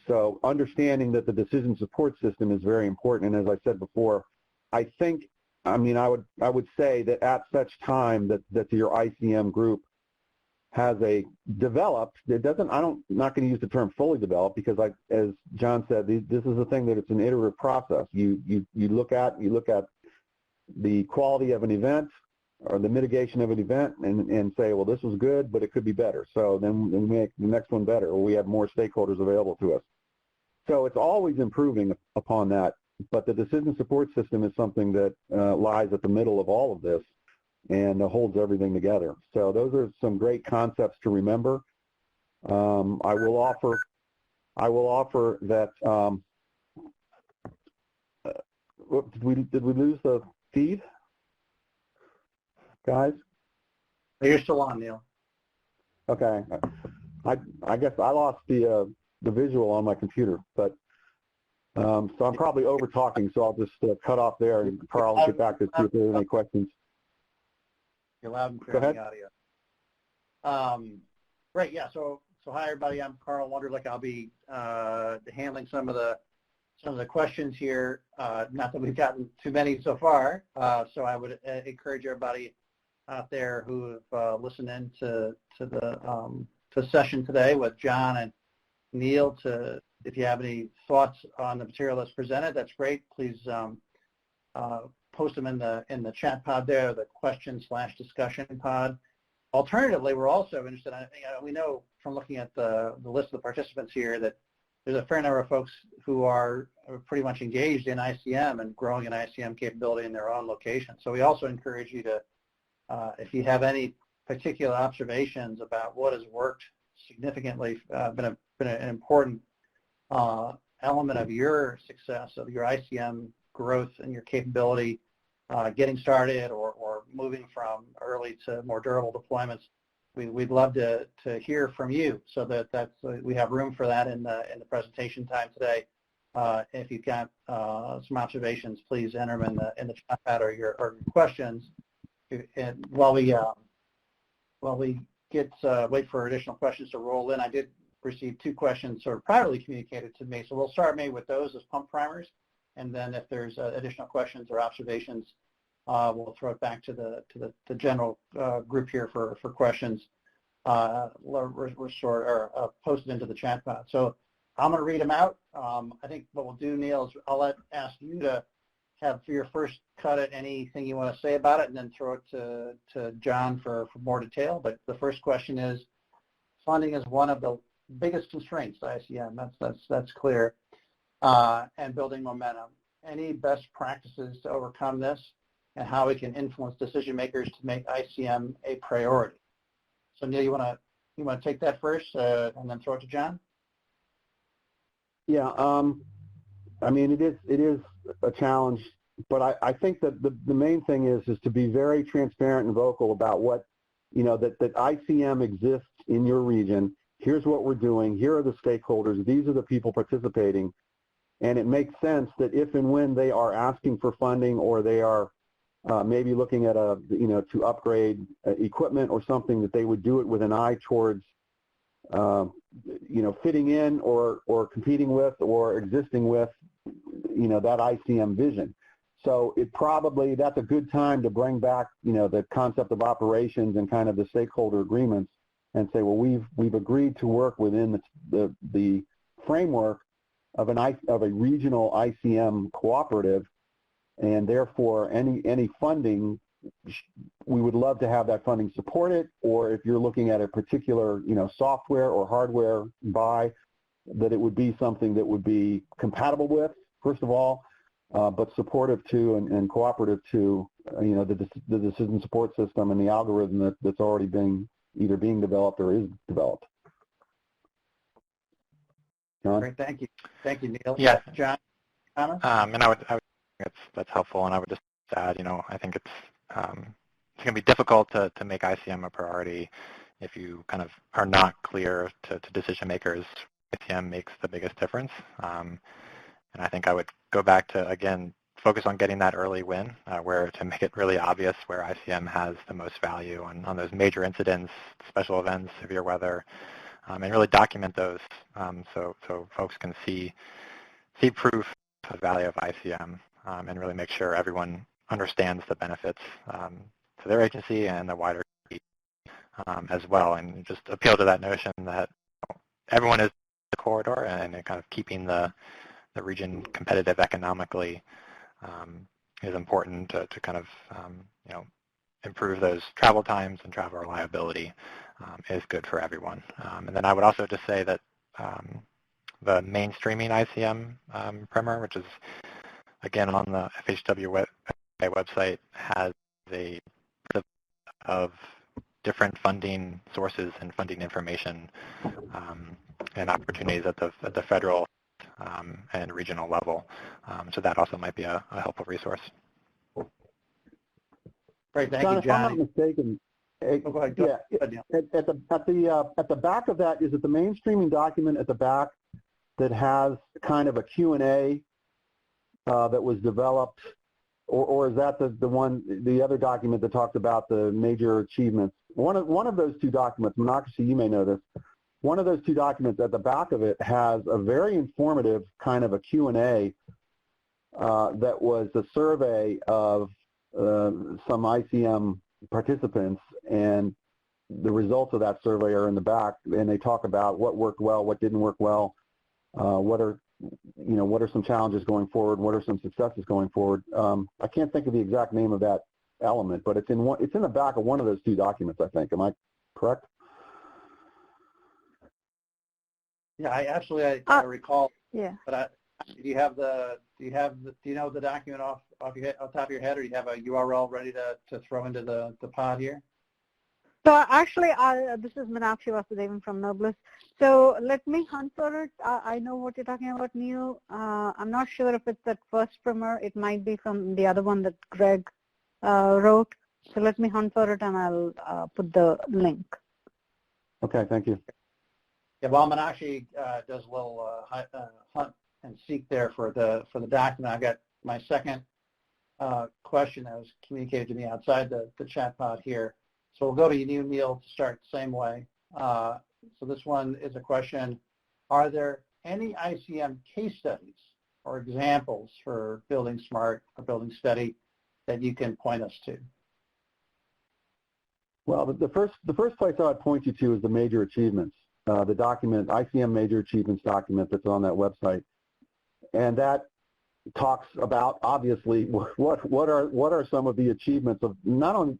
So understanding that the decision support system is very important, and as I said before, I would say that at such time that your ICM group has developed, I'm not going to use the term fully developed because, as John said, this is the thing that it's an iterative process. You look at the quality of an event or the mitigation of an event and say, well, this was good, but it could be better. So then we make the next one better, or we have more stakeholders available to us. So it's always improving upon that, but the decision support system is something that lies at the middle of all of this and holds everything together. So those are some great concepts to remember. I will offer that. Did we lose the feed, guys? You're still on, Neil. Okay. I guess I lost the visual on my computer, but so I'm probably over talking. So I'll just cut off there, and Carl will get back to see if there are any questions. You're loud and clear on the audio. Great, yeah. So hi everybody. I'm Carl Wunderlich. I'll be handling some of the questions here. Not that we've gotten too many so far. So I would encourage everybody out there who have listened in to the session today with John and Neil if you have any thoughts on the material that's presented, that's great. Please post them in the chat pod there, the question/discussion pod. Alternatively, we're also interested in, we know from looking at the list of the participants here that there's a fair number of folks who are pretty much engaged in ICM and growing an ICM capability in their own location. So we also encourage you to, if you have any particular observations about what has worked significantly, been an important element of your success, of your ICM growth and your capability getting started or moving from early to more durable deployments, we'd love to hear from you, so that we have room for that in the presentation time today. If you've got some observations, please enter them in the chat pad or your questions. And while we wait for additional questions to roll in, I did receive 2 questions sort of privately communicated to me, so we'll start maybe with those as pump primers, and then if there's additional questions or observations, we'll throw it back to the general group here for questions posted into the chat pod. So I'm going to read them out. I think what we'll do, Neil, is I'll ask you to have for your first cut at anything you want to say about it, and then throw it to John for more detail. But the first question is, funding is one of the biggest constraints to ICM. That's clear. And building momentum. Any best practices to overcome this, and how we can influence decision makers to make ICM a priority? So Neil, you want to take that first, and then throw it to John? Yeah, I mean, it is a challenge, but I think that the main thing is to be very transparent and vocal about what, that ICM exists in your region. Here's what we're doing. Here are the stakeholders. These are the people participating. And it makes sense that if and when they are asking for funding, or they are maybe looking at to upgrade equipment or something, that they would do it with an eye towards fitting in or competing with or existing with that ICM vision. So that's a good time to bring back the concept of operations and kind of the stakeholder agreements, and say, well, we've agreed to work within the framework of a regional ICM cooperative, and therefore any funding, we would love to have that funding support it, or if you're looking at a particular software or hardware buy, that it would be something that would be compatible with, first of all, but supportive to and cooperative to the decision support system and the algorithm that's already either being developed or is developed. John? Great, thank you. Thank you, Neil. Yeah. John, comments? And I would that's helpful, and I would just add, I think it's going to be difficult to make ICM a priority if you kind of are not clear to decision makers. ICM makes the biggest difference, and I think I would go back to, again, focus on getting that early win, where to make it really obvious where ICM has the most value on those major incidents, special events, severe weather, and really document those so folks can see proof of value of ICM, and really make sure everyone understands the benefits to their agency and the wider as well, and just appeal to that notion that everyone is the corridor, and kind of keeping the region competitive economically is important to kind of improve those travel times, and travel reliability is good for everyone. And then I would also just say that the mainstreaming ICM primer, which is again on the FHW website, has a of different funding sources and funding information and opportunities at the federal and regional level. So that also might be a helpful resource. Great, thank you, John. If I'm not mistaken, go ahead. At the back of that, is it the mainstreaming document at the back that has kind of a Q&A that was developed, or is that the other document that talks about the major achievements? One of those two documents, Monocracy, you may know this, one of those two documents at the back of it has a very informative kind of a Q&A that was a survey of some ICM participants, and the results of that survey are in the back, and they talk about what worked well, what didn't work well, what are what are some challenges going forward? What are some successes going forward? I can't think of the exact name of that element, but it's in the back of one of those two documents, I think. Am I correct? Yeah, I recall. Yeah. But do you know the document off top of your head, or do you have a URL ready to throw into the pod here? So actually, this is Meenakshi Vasudevan from Noblus. So let me hunt for it. I know what you're talking about, Neil. I'm not sure if it's that first primer. It might be from the other one that Greg wrote. So let me hunt for it, and I'll put the link. Okay, thank you. Yeah, well, Meenakshi does a little hunt and seek there for the document. I've got my second question that was communicated to me outside the chat pod here. So we'll go to you, Neil, to start the same way. So this one is a question: are there any ICM case studies or examples for Building Smart or Building Steady that you can point us to? Well, the first place I would point you to is the major achievements, the document, ICM major achievements document that's on that website, and that talks about obviously what are some of the achievements of not only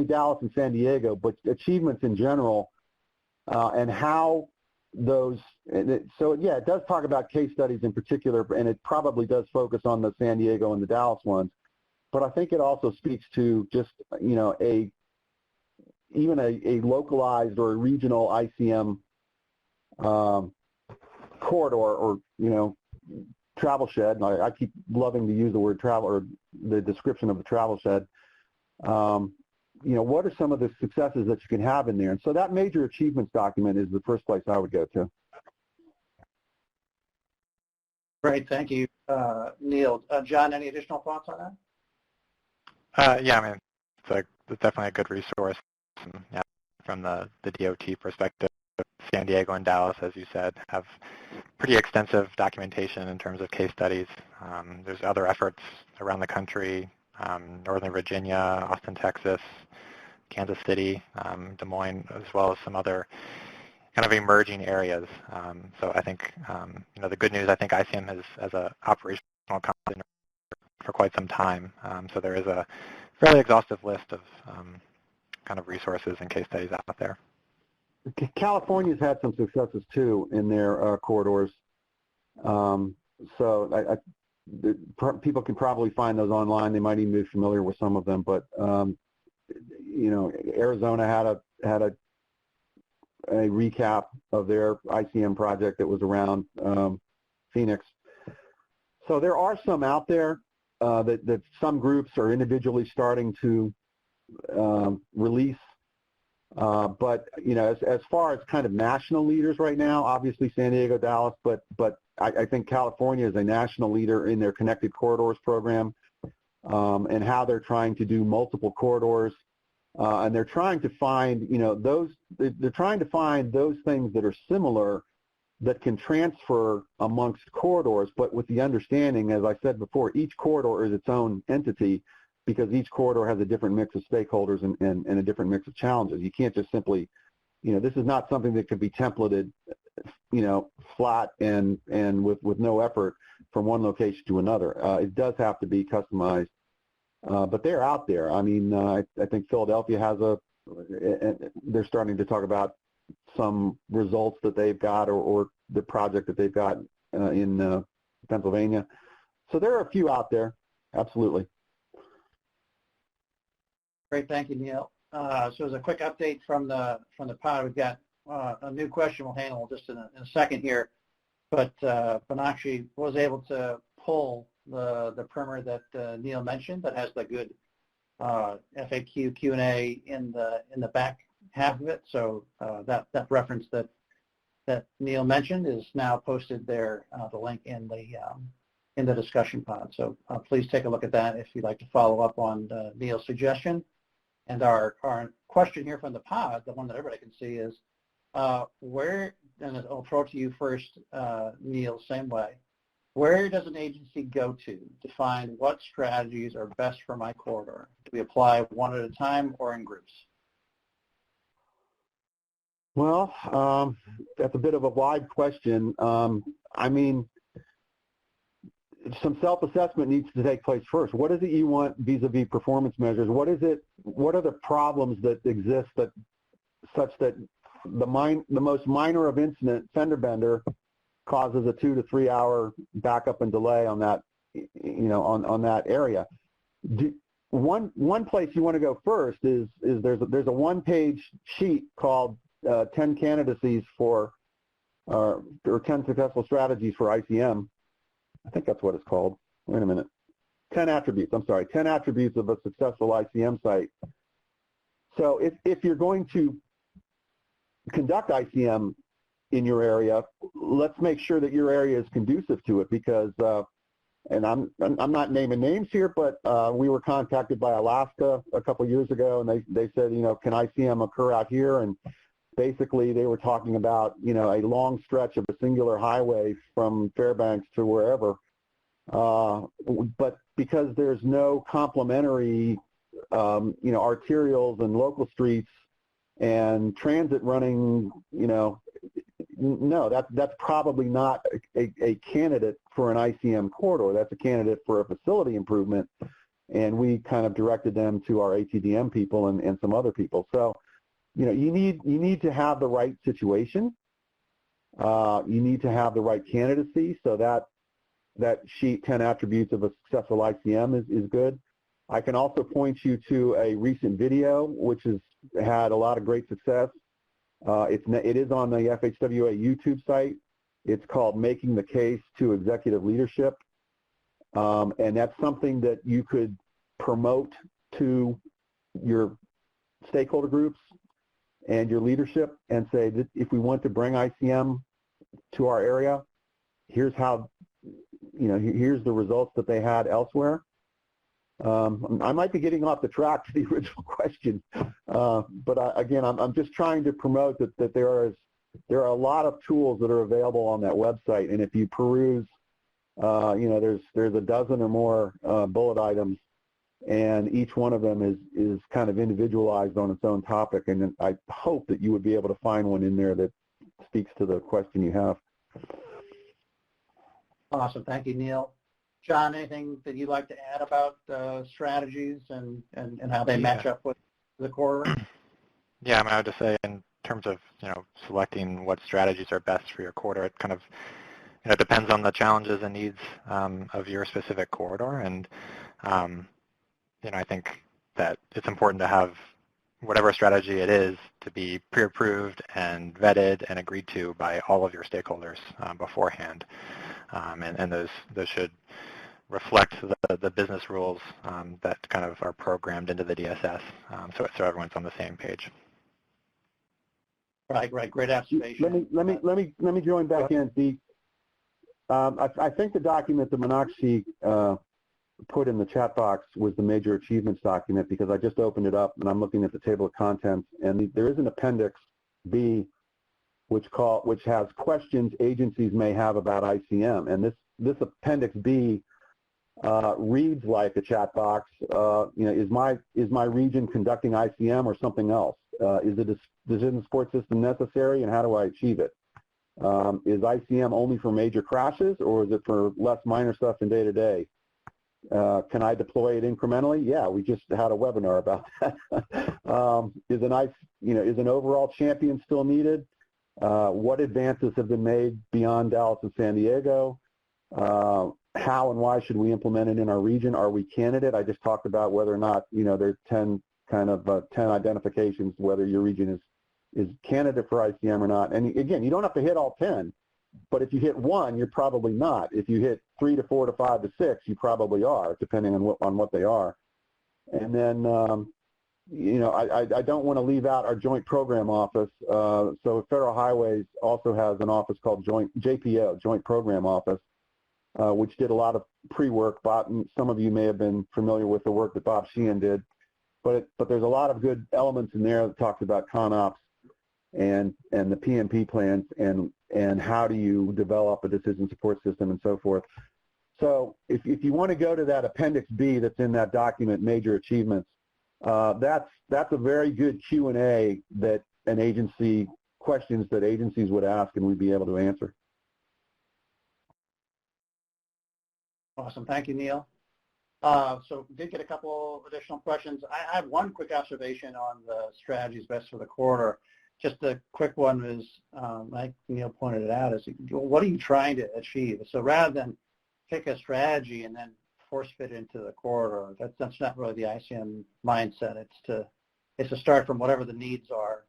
Dallas and San Diego, but achievements in general, and how those. So yeah, it does talk about case studies in particular, and it probably does focus on the San Diego and the Dallas ones. But I think it also speaks to just even a localized or a regional ICM corridor or travel shed. I keep loving to use the word travel or the description of the travel shed. What are some of the successes that you can have in there? And so that major achievements document is the first place I would go to. Great, thank you, Neil. John, any additional thoughts on that? Yeah, I mean, it's definitely a good resource from the DOT perspective. San Diego and Dallas, as you said, have pretty extensive documentation in terms of case studies. There's other efforts around the country, Northern Virginia, Austin, Texas, Kansas City, Des Moines, as well as some other kind of emerging areas. So I think, the good news, I think ICM has as an operational company for quite some time. So there is a fairly exhaustive list of kind of resources and case studies out there. California's had some successes too in their corridors. So people can probably find those online. They might even be familiar with some of them. But Arizona had a recap of their ICM project that was around Phoenix. So there are some out there that some groups are individually starting to release. But as far as kind of national leaders right now, obviously San Diego, Dallas, but I think California is a national leader in their Connected Corridors program, and how they're trying to do multiple corridors, and they're trying to find they're trying to find those things that are similar that can transfer amongst corridors, but with the understanding, as I said before, each corridor is its own entity, because each corridor has a different mix of stakeholders and a different mix of challenges. You can't just simply, this is not something that could be templated, flat and with no effort from one location to another. It does have to be customized, but they're out there. I mean, I think Philadelphia has they're starting to talk about some results that they've got or the project that they've got in Pennsylvania. So there are a few out there, absolutely. Great, thank you, Neil. So as a quick update from the pod, we've got a new question we'll handle just in a second here, but Meenakshi was able to pull the primer that Neil mentioned that has the good FAQ Q&A in the back half of it. So that reference that Neil mentioned is now posted there, the link in the discussion pod. So please take a look at that if you'd like to follow up on Neil's suggestion. And our question here from the pod, the one that everybody can see, is where, and I'll throw it to you first, Neil, same way, where does an agency go to find what strategies are best for my corridor? Do we apply one at a time or in groups? Well, that's a bit of a wide question. I mean, some self-assessment needs to take place first. What is it you want vis-a-vis performance measures? What are the problems that exist that such that the most minor of incident, fender bender, causes a 2 to 3 hour backup and delay on that, on that area? One place you want to go first is there's a one-page sheet called 10 candidacies for or 10 successful strategies for ICM. I think that's what it's called. Wait a minute. 10 attributes. I'm sorry. 10 attributes of a successful ICM site. So if you're going to conduct ICM in your area, let's make sure that your area is conducive to it, because and I'm not naming names here, but we were contacted by Alaska a couple years ago, and they said, can ICM occur out here? And basically they were talking about, a long stretch of a singular highway from Fairbanks to wherever. But because there's no complementary, arterials and local streets and transit running, no, that's probably not a candidate for an ICM corridor. That's a candidate for a facility improvement. And we kind of directed them to our ATDM people and some other people. So, you need to have the right situation. You need to have the right candidacy. So that sheet, 10 attributes of a successful ICM, is good. I can also point you to a recent video which has had a lot of great success. It is on the FHWA YouTube site. It's called Making the Case to Executive Leadership. And that's something that you could promote to your stakeholder groups and your leadership and say that if we want to bring ICM to our area, here's how, here's the results that they had elsewhere. I might be getting off the track to the original question, but again, I'm just trying to promote that there are a lot of tools that are available on that website, and if you peruse, there's a dozen or more bullet items, and each one of them is kind of individualized on its own topic, and I hope that you would be able to find one in there that speaks to the question you have. Awesome. Thank you, Neil. John, anything that you'd like to add about strategies and how they match up with the corridor? Yeah, I would just say in terms of, selecting what strategies are best for your corridor, it kind of, depends on the challenges and needs of your specific corridor. And, I think that it's important to have whatever strategy it is to be pre-approved and vetted and agreed to by all of your stakeholders beforehand. And those should reflect the business rules that kind of are programmed into the DSS, so everyone's on the same page. Right. Great observation. Let me join back in. I think the document that Meenakshi put in the chat box was the major achievements document, because I just opened it up and I'm looking at the table of contents, and there is an appendix B which has questions agencies may have about ICM, and this appendix B reads like a chat box. Is my region conducting ICM or something else? Is a decision support system necessary, and how do I achieve it? Is ICM only for major crashes, or is it for less minor stuff in day-to-day? Can I deploy it incrementally? Yeah, we just had a webinar about that. Is an overall champion still needed? What advances have been made beyond Dallas and San Diego? How and why should we implement it in our region? Are we candidate? I just talked about whether or not, there's 10 identifications, whether your region is candidate for ICM or not. And again, you don't have to hit all 10, but if you hit one, you're probably not. If you hit 3 to 4 to 5 to 6, you probably are, depending on what they are. And then, I don't want to leave out our Joint Program Office. So Federal Highways also has an office called JPO, Joint Program Office, which did a lot of pre-work. Some of you may have been familiar with the work that Bob Sheehan did, but there's a lot of good elements in there that talks about ConOps and the PMP plans and how do you develop a decision support system and so forth. So if you want to go to that Appendix B that's in that document, Major Achievements, that's a very good Q&A that an agency questions that agencies would ask and we'd be able to answer. Awesome. Thank you, Neil. So did get a couple additional questions. I have one quick observation on the strategies best for the corridor. Just a quick one is, like Neil pointed it out, is what are you trying to achieve? So rather than pick a strategy and then force fit into the corridor, that's not really the ICM mindset. It's to start from whatever the needs are,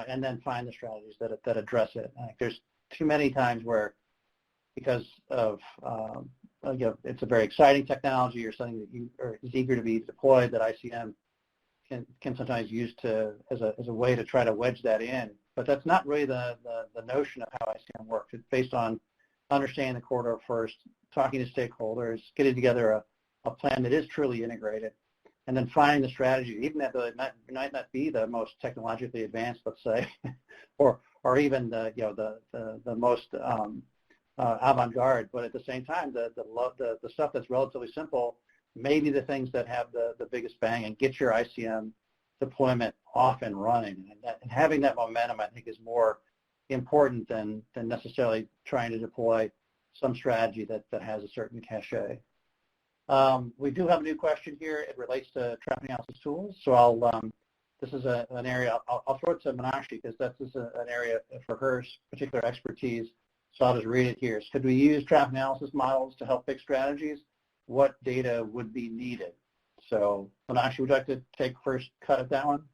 and then find the strategies that address it. I think there's too many times where, because of it's a very exciting technology or something that is eager to be deployed, that ICM can sometimes use as a way to try to wedge that in. But that's not really the notion of how ICM works. It's based on understanding the corridor first, talking to stakeholders, getting together a plan that is truly integrated, and then finding the strategy, even though it might not be the most technologically advanced, let's say, or even the most avant-garde, but at the same time, the stuff that's relatively simple may be the things that have the biggest bang and get your ICM deployment off and running. And having that momentum, I think, is more important than necessarily trying to deploy some strategy that has a certain cachet. We do have a new question here. It relates to traffic analysis tools. So this is an area, I'll throw it to Meenakshi because this is an area for her particular expertise. So I'll just read it here. Could we use traffic analysis models to help pick strategies? What data would be needed? So Meenakshi, would you like to take first cut at that one?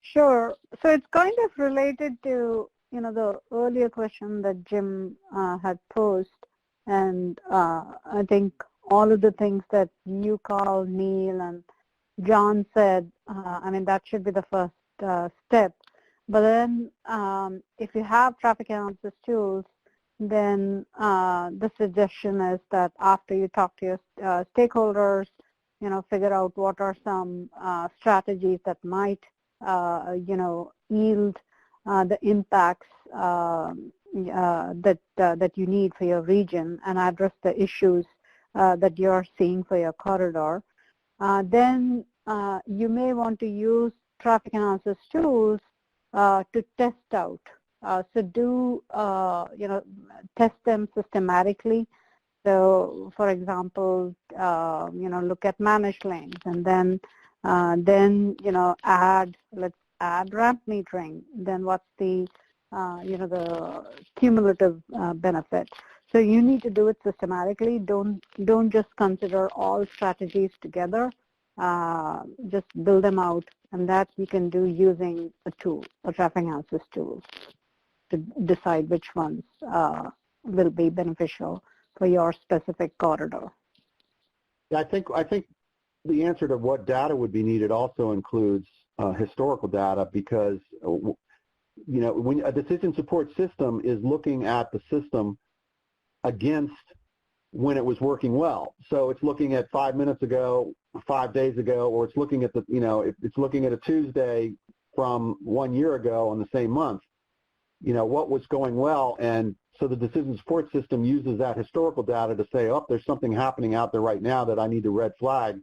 Sure. So it's kind of related to, the earlier question that Jim had posed. And I think all of the things that you, Carl, Neil, and John said, that should be the first step. But then if you have traffic analysis tools, then the suggestion is that after you talk to your stakeholders, figure out what are some strategies that might, yield the impacts that you need for your region and address the issues that you're seeing for your corridor. Then you may want to use traffic analysis tools to test out. So do, test them systematically. So, for example, look at managed lanes and then, let's add ramp metering. Then what's the, the cumulative benefit. So you need to do it systematically. Don't just consider all strategies together. Just build them out, and that you can do using a tool, a traffic analysis tool, to decide which ones will be beneficial for your specific corridor. Yeah, I think the answer to what data would be needed also includes historical data, because when a decision support system is looking at the system against when it was working well. So it's looking at 5 minutes ago, 5 days ago, or it's looking at it's looking at a Tuesday from 1 year ago on the same month. What was going well, and so the decision support system uses that historical data to say, oh, there's something happening out there right now that I need to red flag,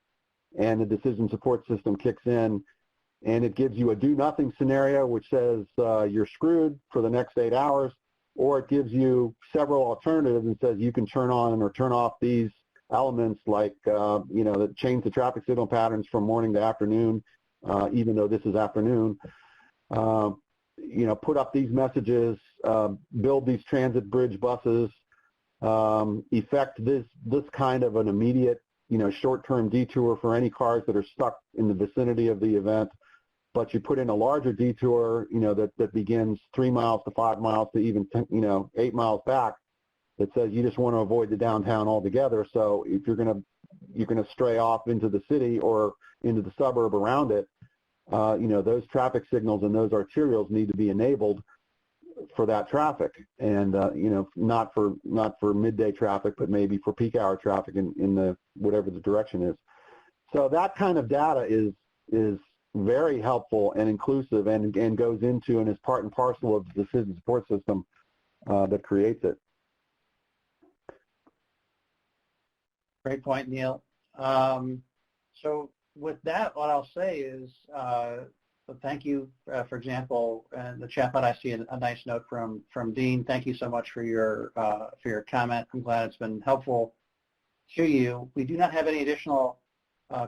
and the decision support system kicks in, and it gives you a do-nothing scenario, which says you're screwed for the next 8 hours, or it gives you several alternatives and says you can turn on or turn off these elements, like that change the traffic signal patterns from morning to afternoon, even though this is afternoon. Put up these messages, build these transit bridge buses, effect this kind of an immediate, short-term detour for any cars that are stuck in the vicinity of the event. But you put in a larger detour, that begins 3 miles to 5 miles to even 8 miles back, that says you just want to avoid the downtown altogether. So if you're gonna stray off into the city or into the suburb around it, those traffic signals and those arterials need to be enabled for that traffic, and not for midday traffic, but maybe for peak hour traffic in the whatever the direction is. So that kind of data is very helpful and inclusive, and goes into and is part and parcel of the decision support system that creates it. Great point, Neil. So with that, what I'll say is thank you, for example, in the chat bot I see a nice note from Dean. Thank you so much for your comment. I'm glad it's been helpful to you. We do not have any additional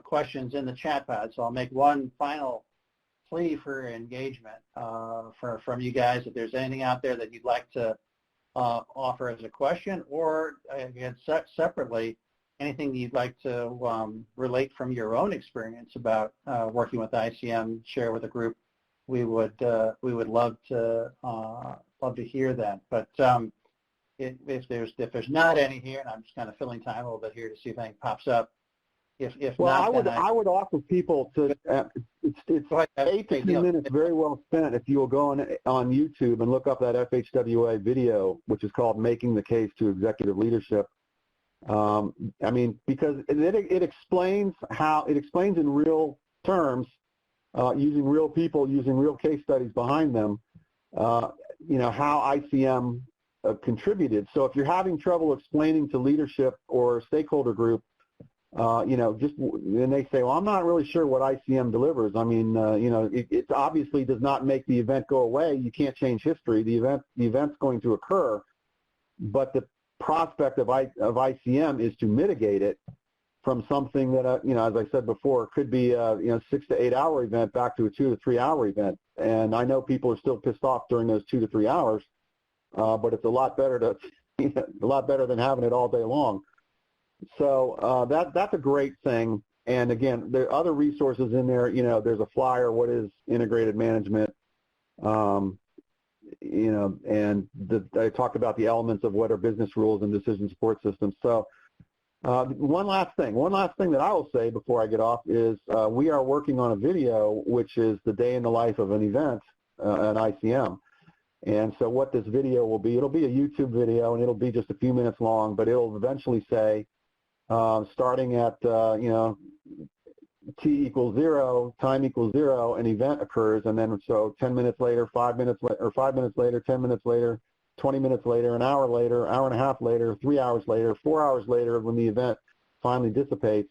questions in the chat pod, so I'll make one final plea for engagement from you guys. If there's anything out there that you'd like to offer as a question, or again, separately, anything you'd like to relate from your own experience about working with ICM, share with the group, we would love to hear that. But if there's not any here, and I'm just kind of filling time a little bit here to see if anything pops up. If well, not, I would offer people to it's 8 to 10 minutes very well spent if you will go on YouTube and look up that FHWA video, which is called "Making the Case to Executive Leadership." I mean, because it explains in real terms, using real people, using real case studies behind them, how ICM contributed. So if you're having trouble explaining to leadership or stakeholder group, and they say, well, I'm not really sure what ICM delivers. I mean, it obviously does not make the event go away. You can't change history. The event's going to occur, but the prospect of ICM is to mitigate it from something that, as I said before, could be a 6 to 8 hour event back to a 2 to 3 hour event. And I know people are still pissed off during those 2 to 3 hours, but it's a lot better than having it all day long. So that's a great thing. And again, there are other resources in there. There's a flyer. What is integrated management? And I talked about the elements of what are business rules and decision support systems. So one last thing that I will say before I get off is we are working on a video, which is the day in the life of an event at ICM. And so what this video will be, it'll be a YouTube video, and it'll be just a few minutes long, but it'll eventually say, starting at, T equals 0, time equals 0, an event occurs, and then so 10 minutes later, 5 minutes later, 5 minutes later, 10 minutes later, 20 minutes later, an hour later, hour and a half later, 3 hours later, 4 hours later, when the event finally dissipates.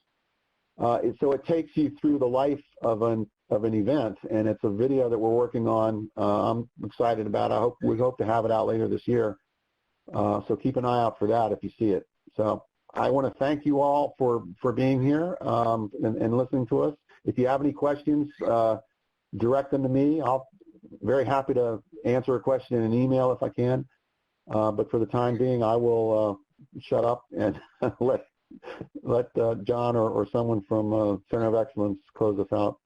So it takes you through the life of an event, and it's a video that we're working on. I'm excited about it. We hope to have it out later this year. So keep an eye out for that if you see it. So I want to thank you all for being here and listening to us. If you have any questions, direct them to me. I'll very happy to answer a question in an email if I can. But for the time being, I will shut up and let John or someone from Center of Excellence close us out.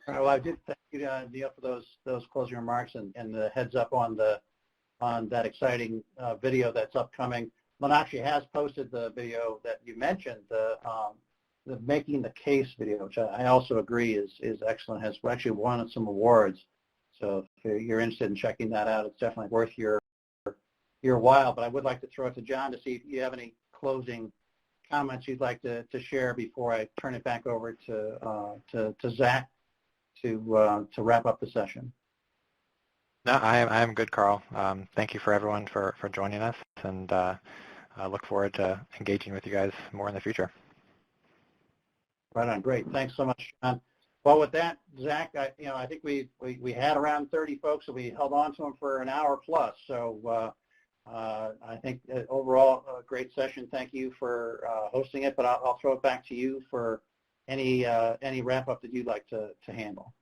All right, well, I did thank you, Neil, for those closing remarks and the heads up on that exciting video that's upcoming. Manakshi has posted the video that you mentioned, the Making the Case video, which I also agree is excellent, has actually won some awards. So if you're interested in checking that out, it's definitely worth your while. But I would like to throw it to John to see if you have any closing comments you'd like to share before I turn it back over to Zach to wrap up the session. No, I am good, Carl. Thank you for everyone for joining us, and I look forward to engaging with you guys more in the future. Right on, great. Thanks so much, John. Well, with that, Zach, I think we had around 30 folks, so we held on to them for an hour plus. So I think overall a great session. Thank you for hosting it, but I'll throw it back to you for any wrap up that you'd like to handle.